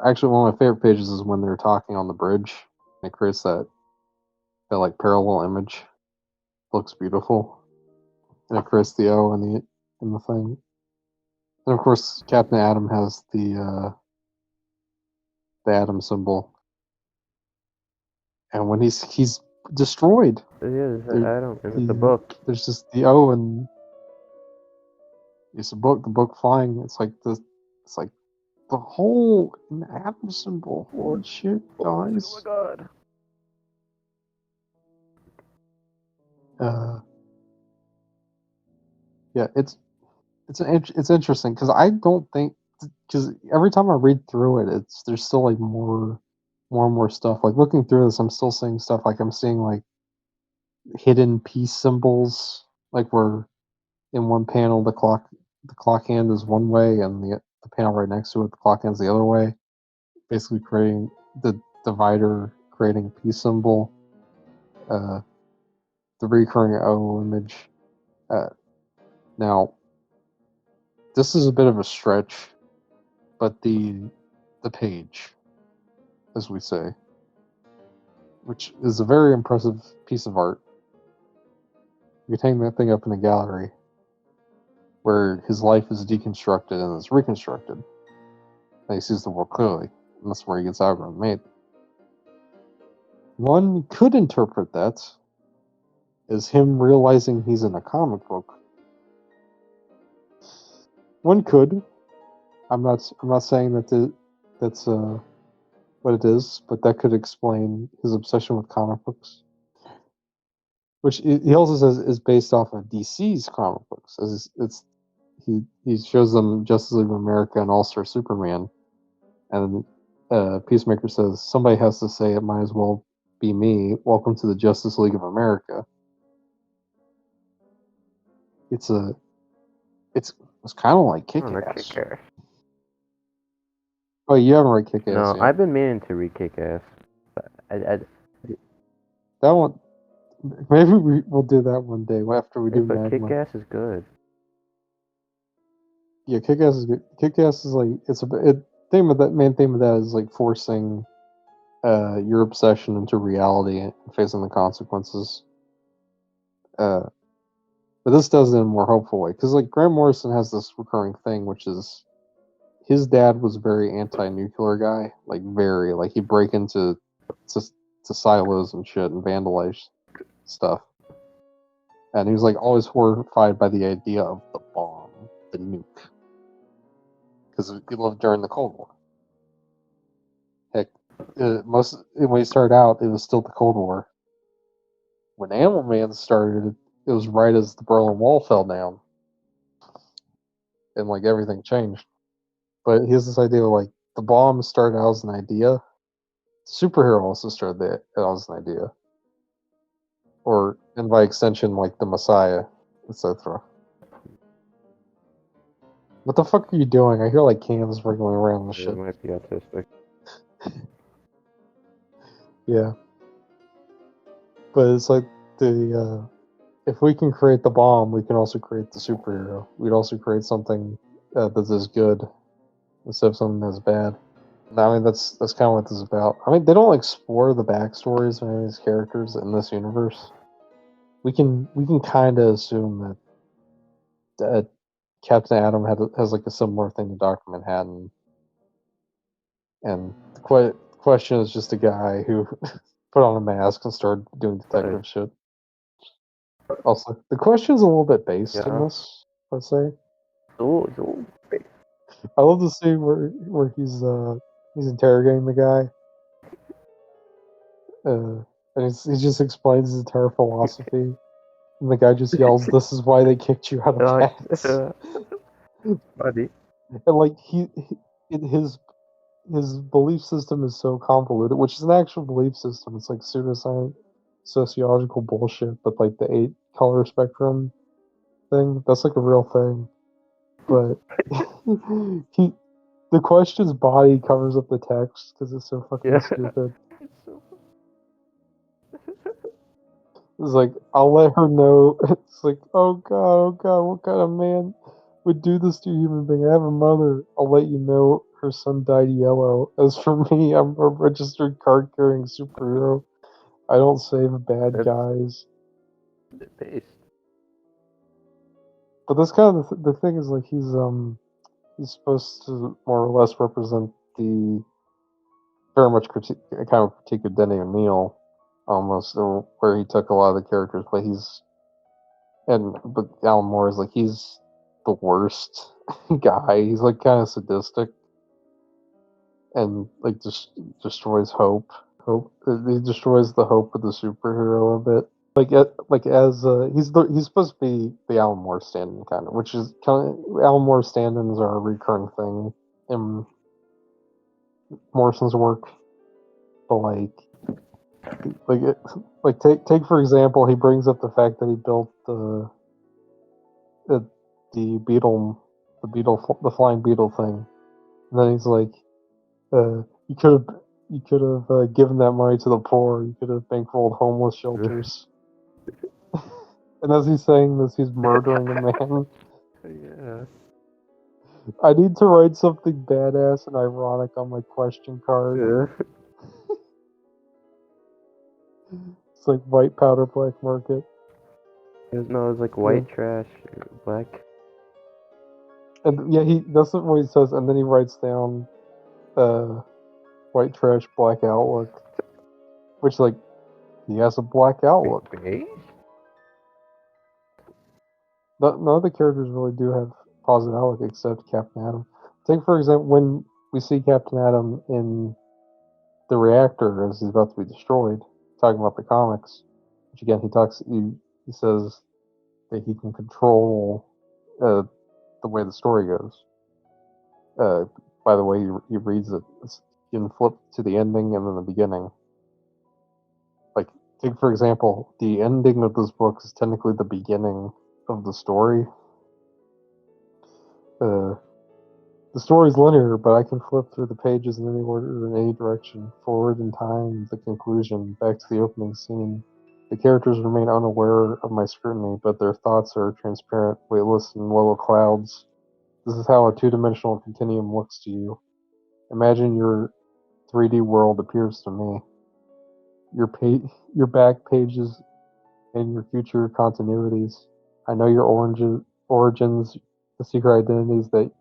Actually, one of my favorite pages is when they're talking on the bridge. And it creates that like parallel image. Looks beautiful, and it creates the O in the thing. And of course, Captain Atom has the atom symbol. And when he's destroyed. It is Atom in the book. There's just the O and it's the book flying. It's like the whole atom symbol. Holy shit, guys! Oh my god! Yeah, it's interesting because I don't think, because every time I read through it, there's still like more and more stuff. Like looking through this, I'm still seeing stuff. Like I'm seeing like hidden peace symbols. Like where in one panel the clock hand is one way, and the panel right next to it the clock hand's the other way. Basically creating the divider, creating a peace symbol, the recurring O image. Now, this is a bit of a stretch, but the page, as we say, which is a very impressive piece of art. You can hang that thing up in a gallery where his life is deconstructed and is reconstructed. And he sees the world clearly, and that's where he gets algorithm made. One could interpret that as him realizing he's in a comic book. One could. I'm not saying that that's what it is, but that could explain his obsession with comic books, which he also says is based off of DC's comic books. As he shows them Justice League of America and All Star Superman, and Peacemaker says somebody has to say it might as well be me. Welcome to the Justice League of America. It's kind of like Kick-Ass. Oh, you haven't read Kick-Ass No, yet. I've been meaning to read Kick-Ass. That one, maybe we'll do that one day after we do but Magma. Kick-Ass is good. Yeah, Kick-Ass is good. Kick-Ass is like main theme of that is like forcing your obsession into reality and facing the consequences. But this does it in a more hopeful way, because like Grant Morrison has this recurring thing, which is his dad was a very anti-nuclear guy, like very like he'd break into silos and shit and vandalize stuff, and he was like always horrified by the idea of the bomb, the nuke, because he lived during the Cold War. Heck, when he started out, it was still the Cold War. When Animal Man started, it was right as the Berlin Wall fell down, and like everything changed. But he has this idea of like the bomb started out as an idea. The superhero also started out as an idea, and by extension, like the Messiah, etc. What the fuck are you doing? I hear like cans wriggling around and shit. It might be autistic. Yeah, but it's like if we can create the bomb, we can also create the superhero. We'd also create something that is good instead of something that's bad. I mean, that's kind of what this is about. I mean, they don't explore the backstories of any of these characters in this universe. We can kind of assume that Captain Atom has like a similar thing to Dr. Manhattan, and the question is just a guy who put on a mask and started doing detective shit. Also, the question's a little bit based in this, let's say. I love the scene where he's interrogating the guy, and he just explains his entire philosophy, and the guy just yells, "This is why they kicked you out of Pax." Buddy. And like his belief system is so convoluted, which is an actual belief system. It's like pseudoscience, sociological bullshit, but like the 8-color spectrum thing, that's like a real thing. But the question's body covers up the text because it's so fucking stupid. It's like, I'll let her know. It's like, oh god, what kind of man would do this to a human being? I have a mother. I'll let you know her son died yellow. As for me, I'm a registered card-carrying superhero. I don't save bad guys. But that's kind of the thing is like he's supposed to more or less represent the very much critique of Denny O'Neil, almost, where he took a lot of the characters, but Alan Moore is like he's the worst guy. He's like kind of sadistic and like just destroys hope. He destroys the hope of the superhero a bit. He's supposed to be the Alan Moore stand-in kind of, which is kind of Alan Moore stand-ins are a recurring thing in Morrison's work. But take for example, he brings up the fact that he built the flying beetle thing, and then he's like, you could have You could have given that money to the poor. You could have bankrolled homeless shelters. And as he's saying this, he's murdering a man. Yeah. I need to write something badass and ironic on my question card. Yeah. It's like white powder, black market. No, it's like white trash, black. And yeah, that's what he says, and then he writes down white trash, black outlook. Which, like, he has a black outlook. Beige? None of the characters really do have positive outlook except Captain Atom. Take, for example, when we see Captain Atom in the reactor as he's about to be destroyed, talking about the comics, which again, he says that he can control the way the story goes. By the way, he reads it. You can flip to the ending and then the beginning. Like, take for example, the ending of this book is technically the beginning of the story. The story's linear, but I can flip through the pages in any order, in any direction, forward in time, the conclusion, back to the opening scene. The characters remain unaware of my scrutiny, but their thoughts are transparent, weightless, and low clouds. This is how a two-dimensional continuum looks to you. Imagine your 3D world appears to me. Your back pages and your future continuities. I know your origins, the secret identities that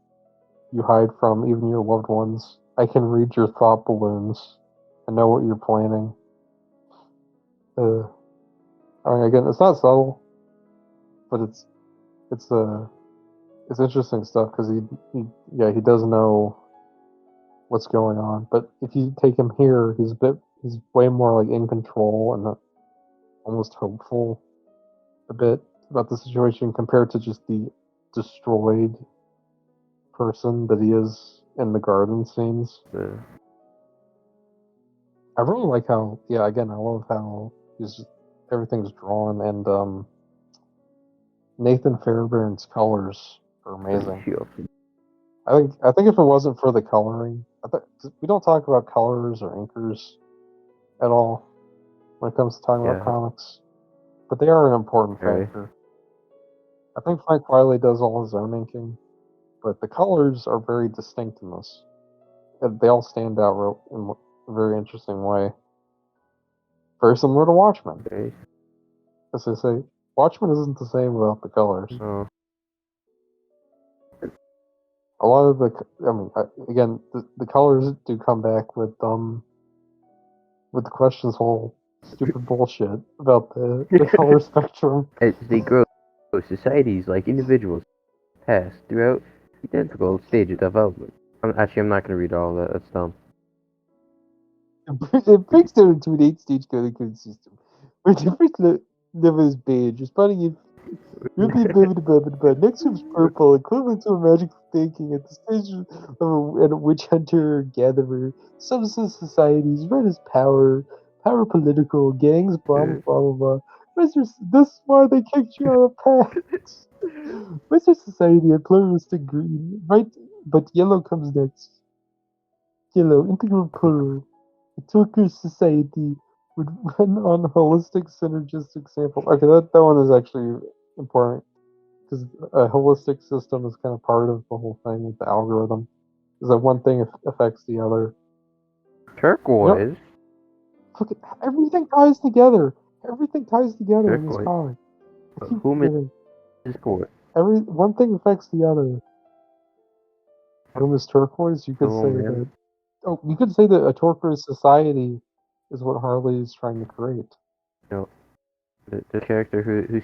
you hide from even your loved ones. I can read your thought balloons. I know what you're planning. I mean, again, it's not subtle, but it's interesting stuff because he does know what's going on. But if you take him here, he's way more like in control and almost hopeful a bit about the situation compared to just the destroyed person that he is in the garden scenes. Yeah. I really like how, again, I love how everything's drawn, and Nathan Fairbairn's colors are amazing. I think if it wasn't for the coloring, we don't talk about colors or inkers at all when it comes to talking about comics, but they are an important factor. I think Frank Wiley does all his own inking, but the colors are very distinct in this. They all stand out in a very interesting way. Very similar to Watchmen. Okay. As I say, Watchmen isn't the same without the colors. Oh. A lot of again, the colors do come back with the Question's whole stupid bullshit about the color spectrum. As they grow, societies like individuals pass throughout identical stages of development. I'm not going to read all of that. That's dumb. It breaks down into an 8-stage coding system, where the first level is beige, responding in next comes purple, equivalent to a magic thinking at the stage of a witch hunter gatherer. Some societies, red is power political, gangs, blah blah blah blah. This is why they kicked you out of Pax. Wizard Society a pluralistic green, right? But yellow comes next. Yellow, integral plural. A Turkish society would run on holistic synergistic sample. Okay, that one is actually important because a holistic system is kind of part of the whole thing with the algorithm. Is that one thing affects the other? Turquoise. Look, everything ties together. Everything ties together in this comic. Whom is turquoise? One thing affects the other. Whom is turquoise? You could say that. Oh, you could say that a turquoise society is what Harley is trying to create. No, the character who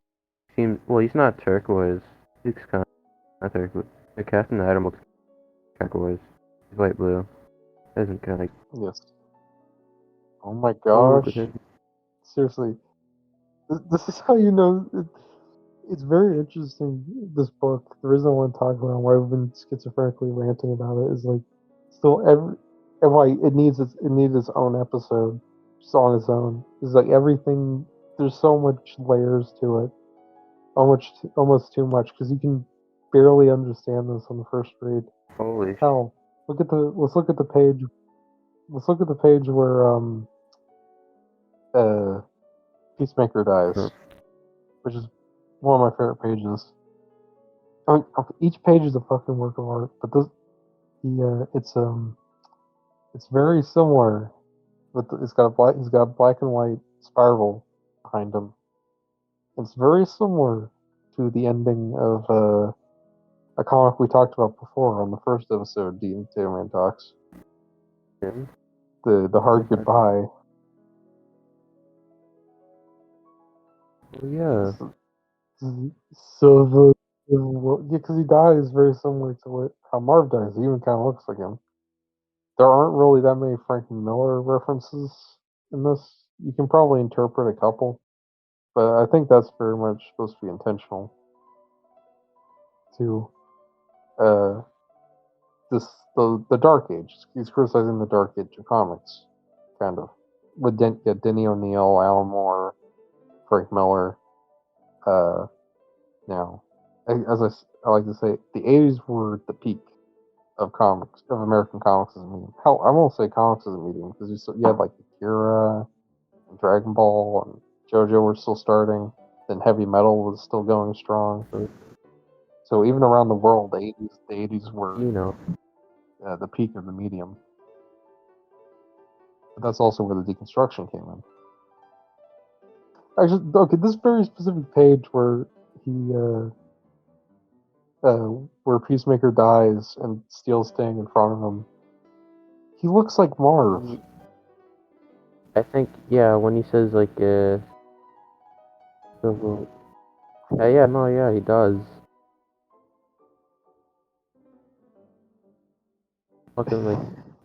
seems he's not turquoise. He's kind of turquoise. The Captain Atom looks turquoise. He's light blue. Isn't kind of yes. Oh my gosh! Seriously, this is how you know. It's very interesting. This book. The reason I want to talk about why we've been schizophrenically ranting about it is like still and why it needs its own episode just on its own. It's like everything. There's so much layers to it. Almost too much because you can barely understand this on the first read. Holy hell! Let's look at the page let's look at the page where Peacemaker dies, Sure. which is one of my favorite pages. I mean, each page is a fucking work of art, but it's very similar. It's got he's got a black and white spiral behind him. It's very similar to the ending of a comic we talked about before on the first episode, Deat and Potato Man Talks. Yeah. The hard goodbye. Oh, yeah. So because he dies very similar to how Marv dies. He even kind of looks like him. There aren't really that many Frank Miller references in this. You can probably interpret a couple, but I think that's very much supposed to be intentional. To uh, the Dark Age. He's criticizing the Dark Age of comics, kind of. With Denny O'Neil, Alan Moore, Frank Miller. Now, as I like to say, the '80s were the peak of comics, of American comics as a medium. Hell, I won't say comics as a medium because you had like Akira and Dragon Ball and JoJo were still starting. Then heavy metal was still going strong. So even around the world, the '80s were the peak of the medium. But that's also where the deconstruction came in. Actually, okay, this very specific page where he where Peacemaker dies and Steel's staying in front of him. He looks like Marv. I think, yeah, when he says, like, yeah, no, yeah, he does. Fucking, like,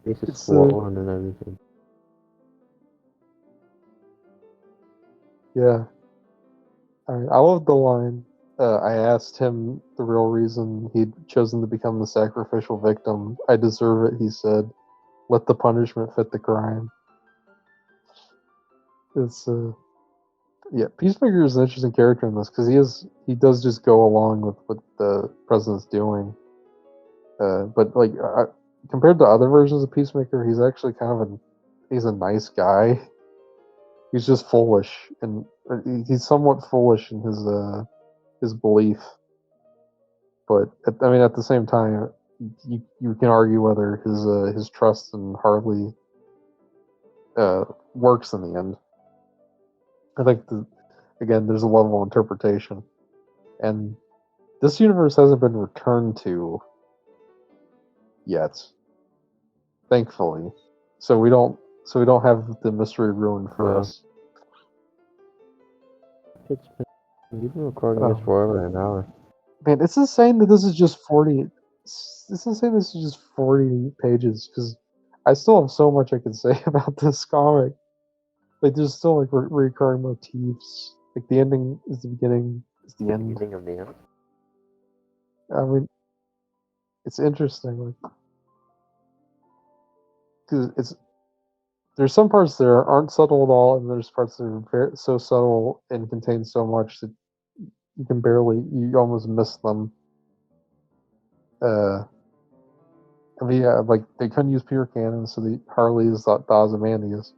face is swollen and everything. Yeah. I love the line. I asked him the real reason he'd chosen to become the sacrificial victim. I deserve it, he said. Let the punishment fit the crime. It's yeah, Peacemaker is an interesting character in this because he does just go along with what the president's doing. But like compared to other versions of Peacemaker, he's actually he's a nice guy. He's just foolish, and he's somewhat foolish in his belief. But at the same time, you can argue whether his trust in Harley works in the end. I think again, there's a level of interpretation, and this universe hasn't been returned to yet, thankfully. So we don't have the mystery ruined for us. You've been recording this for over an hour. Man, it's insane that this is just 40. It's insane this is just 40 pages because I still have so much I can say about this comic. Like, there's still like recurring motifs. Like the ending is the beginning, is the end. Beginning of the end. I mean, it's interesting, like, because there's some parts that aren't subtle at all, and there's parts that are so subtle and contain so much that you almost miss them. Yeah, like they couldn't use Peter Cannon, so the Harley is the Ozymandias.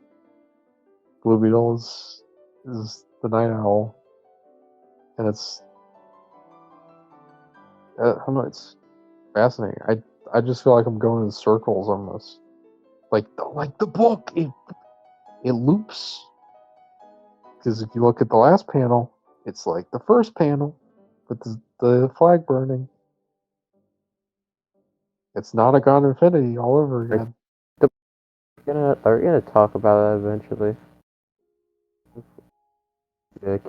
Blue Beetle is the Night Owl, and it's I don't know, it's fascinating. I just feel like I'm going in circles on this. Like the book, it loops. Because if you look at the last panel, it's like the first panel with the flag burning. It's not a Gone Infinity all over again. Are we gonna talk about that eventually?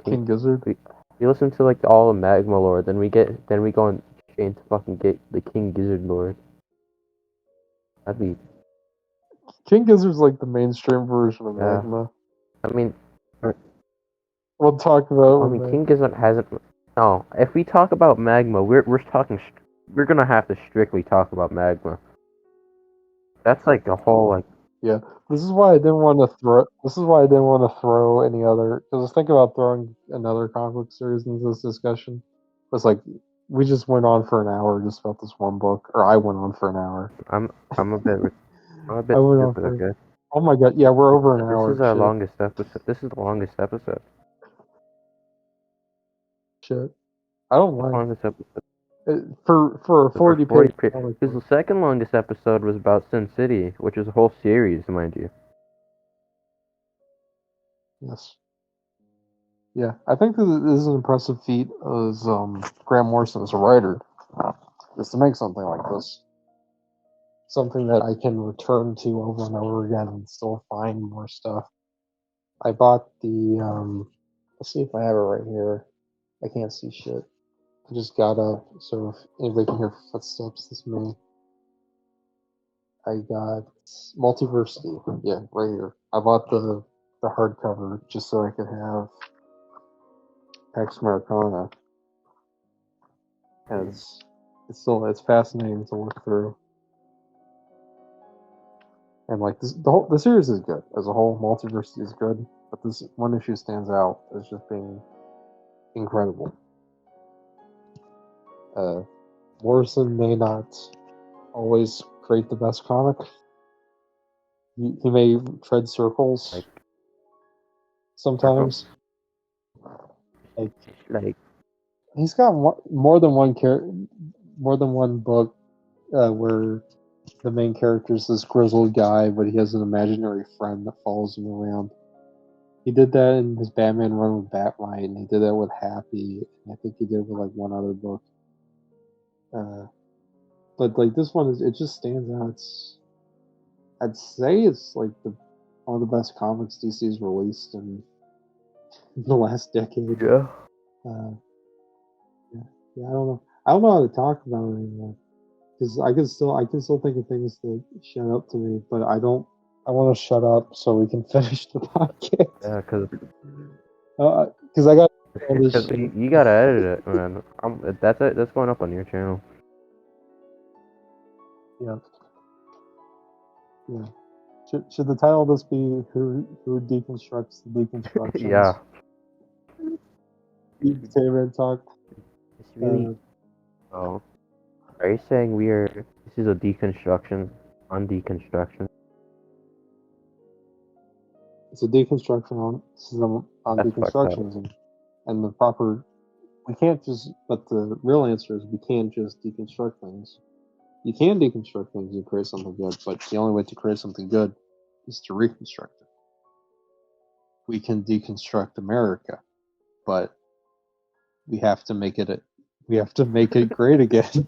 King Gizzard. We listen to like all the Magma lore, then we go and chain to fucking get the King Gizzard lore. That'd be King Gizzard's like the mainstream version of Magma. I mean, we'll talk about. King Gizzard hasn't. No, if we talk about Magma, we're gonna have to strictly talk about Magma. That's like the whole like. Yeah, this is why I didn't want to throw. This is why I didn't want to throw any other. Because I was thinking about throwing another comic book series into this discussion. It's like we just went on for an hour just about this one book, or I went on for an hour. I'm a bit. I'm a I bit went sick, on but for. okay. Oh my god! Yeah, we're over an This hour. is our Shit. longest episode. This is the longest episode. Shit. I don't The mind. longest episode. For a 40 page comic Because the book. second longest episode was about Sin City, which is a whole series, mind you. Yes. Yeah, I think that this is an impressive feat as Grant Morrison as a writer, just to make something like this, something that I can return to over and over again and still find more stuff. I bought the let's see if I have it right here. I can't see shit. I just got up, so if anybody can hear footsteps, this is me. I got Multiversity, yeah, right here. I bought the hardcover just so I could have Pax Americana. And it's fascinating to look through. And like the series is good as a whole. Multiversity is good, but this one issue stands out as just being incredible. Morrison may not always create the best comic. He may tread circles Like, sometimes. like He's got more than one book where the main character is this grizzled guy, but he has an imaginary friend that follows him around. He did that in his Batman run with Batlight, and he did that with Happy, and I think he did it with like one other book. But like this one it just stands out. I'd say it's like one of the best comics DC's released in the last decade. yeah. Yeah, I don't know. I don't know how to talk about it anymore because I can still think of things that shut up to me, but I don't. I want to shut up so we can finish the podcast. Yeah, because I got all this shit. you gotta edit it, man. That's it. That's going up on your channel. Yeah. Yeah. Should the title of this be who deconstructs the deconstructions? Yeah. Entertainment talk. It's really. Oh, are you saying this is a deconstruction on deconstruction? It's a deconstruction on That's fucked up. deconstructions and the proper. We can't just. But the real answer is we can't just deconstruct things. You can deconstruct things and create something good, but the only way to create something good is to reconstruct it. We can deconstruct America, but we have to make it great again.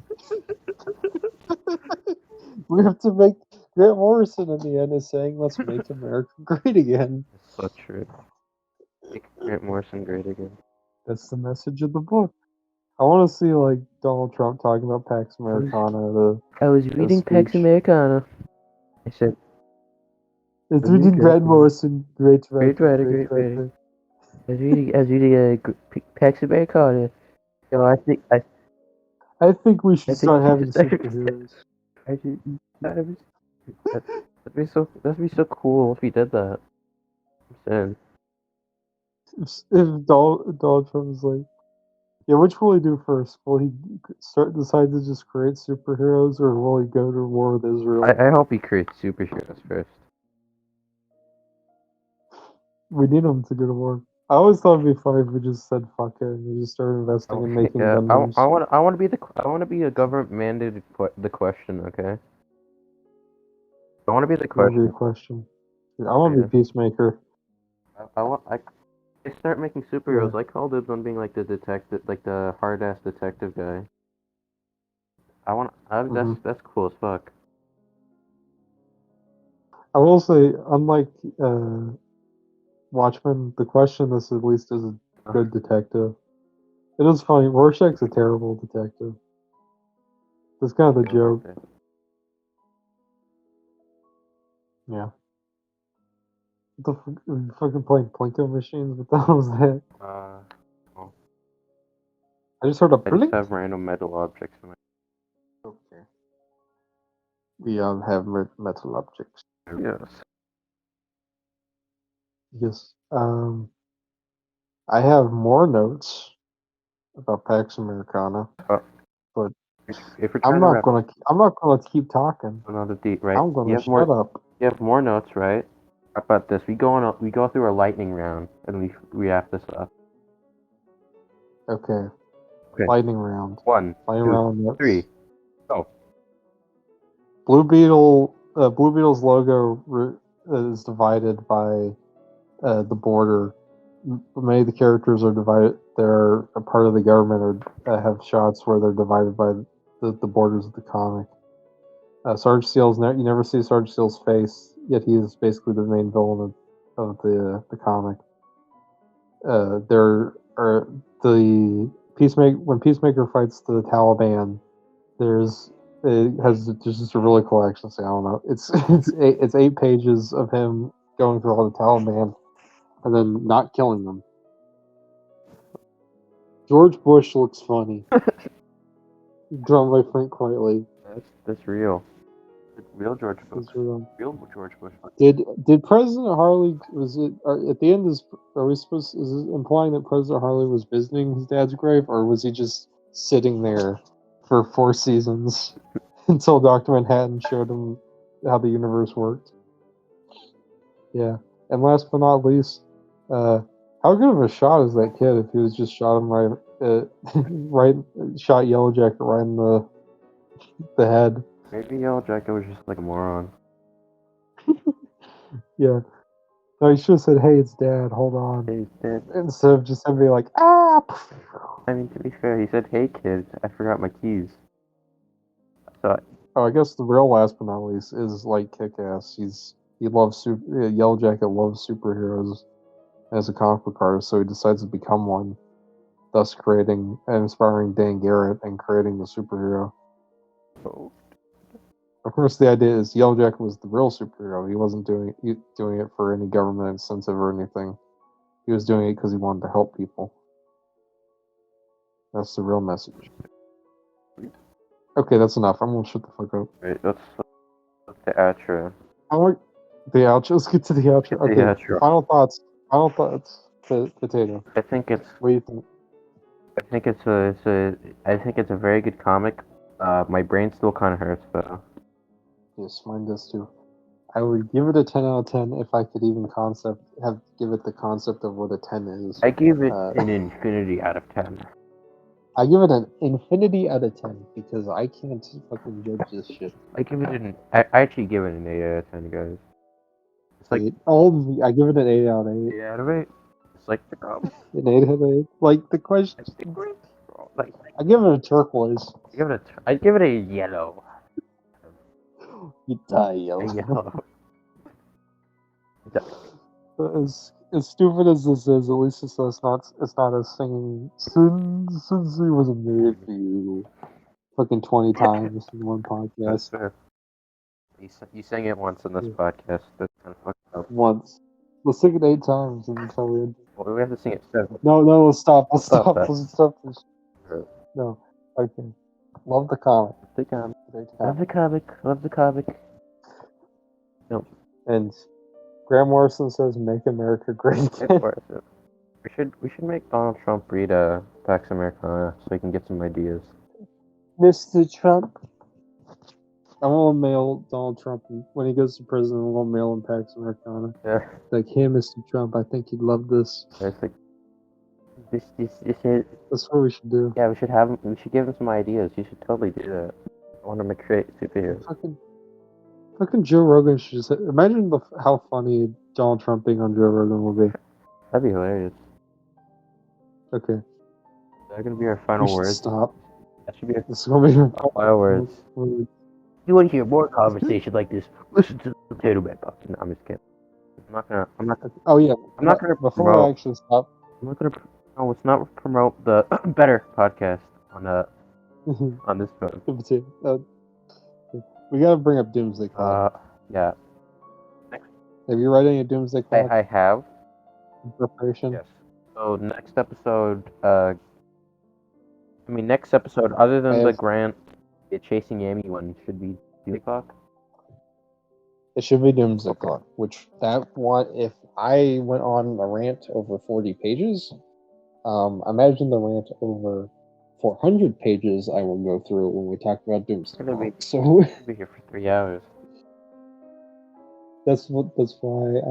We have to make Grant Morrison in the end is saying, "Let's make America great again." That's so true. Make Grant Morrison great again. That's the message of the book. I want to see like Donald Trump talking about Pax Americana. I was reading Pax speech. Americana. I said, It's reading Grant Morrison, great great writer, writer, great great writer. writer. I was reading Pax Americana. So I think we should think start we having should start- superheroes. That'd be so cool if we did that. I'm If Donald Trump is like, yeah, which will he do first? Will he decide to just create superheroes, or will he go to war with Israel? I hope he creates superheroes first. We need him to go to war. I always thought it'd be funny if we just said fuck it and we just started investing in making Yeah, Gundams. I want to be a government mandated the question. Okay. I want to be the That would be question. a question. I want to be Peacemaker. I start making superheroes. I call dibs on being like the detective, like the hard ass detective guy. That's cool as fuck. I will say, unlike Watchmen, the question this at least is a good detective. It is funny. Rorschach's a terrible detective. That's kind of the joke. Yeah. What the fucking playing Plinko machines? What the hell was that? Oh. I just heard a I plink. just have random metal objects in my. Okay. We have metal objects. Yes. Yes. I have more notes about Pax Americana, but If we're I'm trying to not wrap gonna. I'm not gonna keep talking. another Deat, right? I'm gonna shut up. You have more notes, right? How about this? We go through a lightning round, and we wrap this up. Okay. Okay. Lightning round. One, Lightning 2, round. Notes. 3. Go. Blue Beetle. Blue Beetle's logo is divided by the border. Many of the characters are divided. They're a part of the government, or have shots where they're divided by the borders of the comic. Sarge Steele's you never see Sarge Steele's face, yet he is basically the main villain of the comic. There are the Peacemaker when Peacemaker fights the Taliban. There's just a really cool action scene. I don't know. It's 8 pages of him going through all the Taliban and then not killing them. George Bush looks funny. Drawn by Frank Quitely. That's real. Real George Bush. It's real. Real George Bush. Did President Harley at the end? Is it implying that President Harley was visiting his dad's grave, or was he just sitting there for 4 seasons until Dr. Manhattan showed him how the universe worked? Yeah, and last but not least, how good of a shot is that kid if he was just shot him shot Yellow Jacket right in the head? Maybe Yellow Jacket was just like a moron. Yeah. No, he should have said, "Hey, it's Dad. Hold on." Hey, Dad. Instead of just him being like, "Ah." I mean, to be fair, he said, "Hey, kid, I forgot my keys." So I guess the real last but not least is like Kick-Ass. He loves Yellow Jacket loves superheroes as a comic book artist, so he decides to become one, thus creating and inspiring Dan Garrett and creating the superhero. oh, Of course, the idea is Yellow Jacket was the real superhero. He wasn't doing it for any government incentive or anything. He was doing it because he wanted to help people. That's the real message. Okay, that's enough. I'm gonna shut the fuck up. wait, that's the outro. I like the outro. Let's get to the outro. Okay, outro. final thoughts. Final thoughts. Potato. I think it's. What do you think? I think it's a very good comic. My brain still kind of hurts though. Yes, mine does too. I would give it a 10 out of 10 if I could even give it the concept of what a 10 is. I give it an infinity out of 10. I give it an infinity out of 10 because I can't fucking judge this shit. I actually give it an 8 out of 10, guys. It's like I give it an 8 out of 8. 8 out of 8. It's like the An 8 out of 8. Like the question. like I give it a turquoise. I'd give it a yellow. You die yellow. A yellow. As stupid as this is, at least it's not a singing. Since he wasn't made for you. Fucking 20 times in one podcast. You sang it once in this podcast. That's kind of fucked up. Once. Let's sing it 8 times until we end. Well, we have to sing it 7. No, let's stop. Let's stop. that. Let's stop this. No. Okay. Love the comic. Love the comic. No. And Graham Morrison says, "Make America Great Again." We should make Donald Trump read Pax Americana so he can get some ideas. Mr. Trump. I'm gonna mail Donald Trump when he goes to prison. I'm gonna mail him Pax Americana. Yeah. Like, "Hey, Mr. Trump, I think you'd love this." It's like this is. That's what we should do. Yeah, we should give him some ideas. You should totally do that. I want him to create superheroes. Fucking Joe Rogan should just imagine how funny Donald Trump being on Joe Rogan will be. That'd be hilarious. Okay. That's gonna be our final words. Stop. That should be This is gonna be our final words. You want to hear more conversation like this? Listen to the Potato Man Podcast. No, I'm just kidding. I'm not. Oh yeah. I'm not gonna before promote. I actually stop. I'm not gonna. No, let's not promote the Better podcast on this phone. We gotta bring up Doomsday Clock. Yeah. Have you read any Doomsday Clock? I have. In preparation? Yes. So next episode, other than the Grant Chasing Amy one, should be Doomsday Clock? It should be Doomsday Clock, which that one, if I went on a rant over 40 pages, imagine the rant over 400 pages I will go through when we talk about Doomsday Gonna be- Clock. So We'll be here for 3 hours. that's why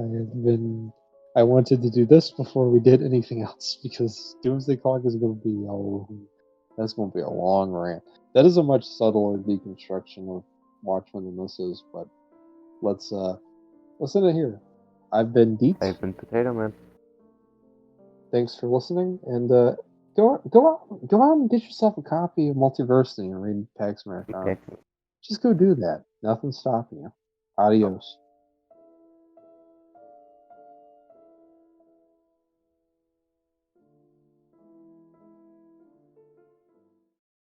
I wanted to do this before we did anything else, because Doomsday Clock is going to be that's going to be a long rant. That is a much subtler deconstruction of Watchmen than this is, but let's end it here. I've been Deat. I've been Potato Man. Thanks for listening, and go out and get yourself a copy of Multiversity and read Pax Americana. Okay. Just go do that. Nothing's stopping you. Adios.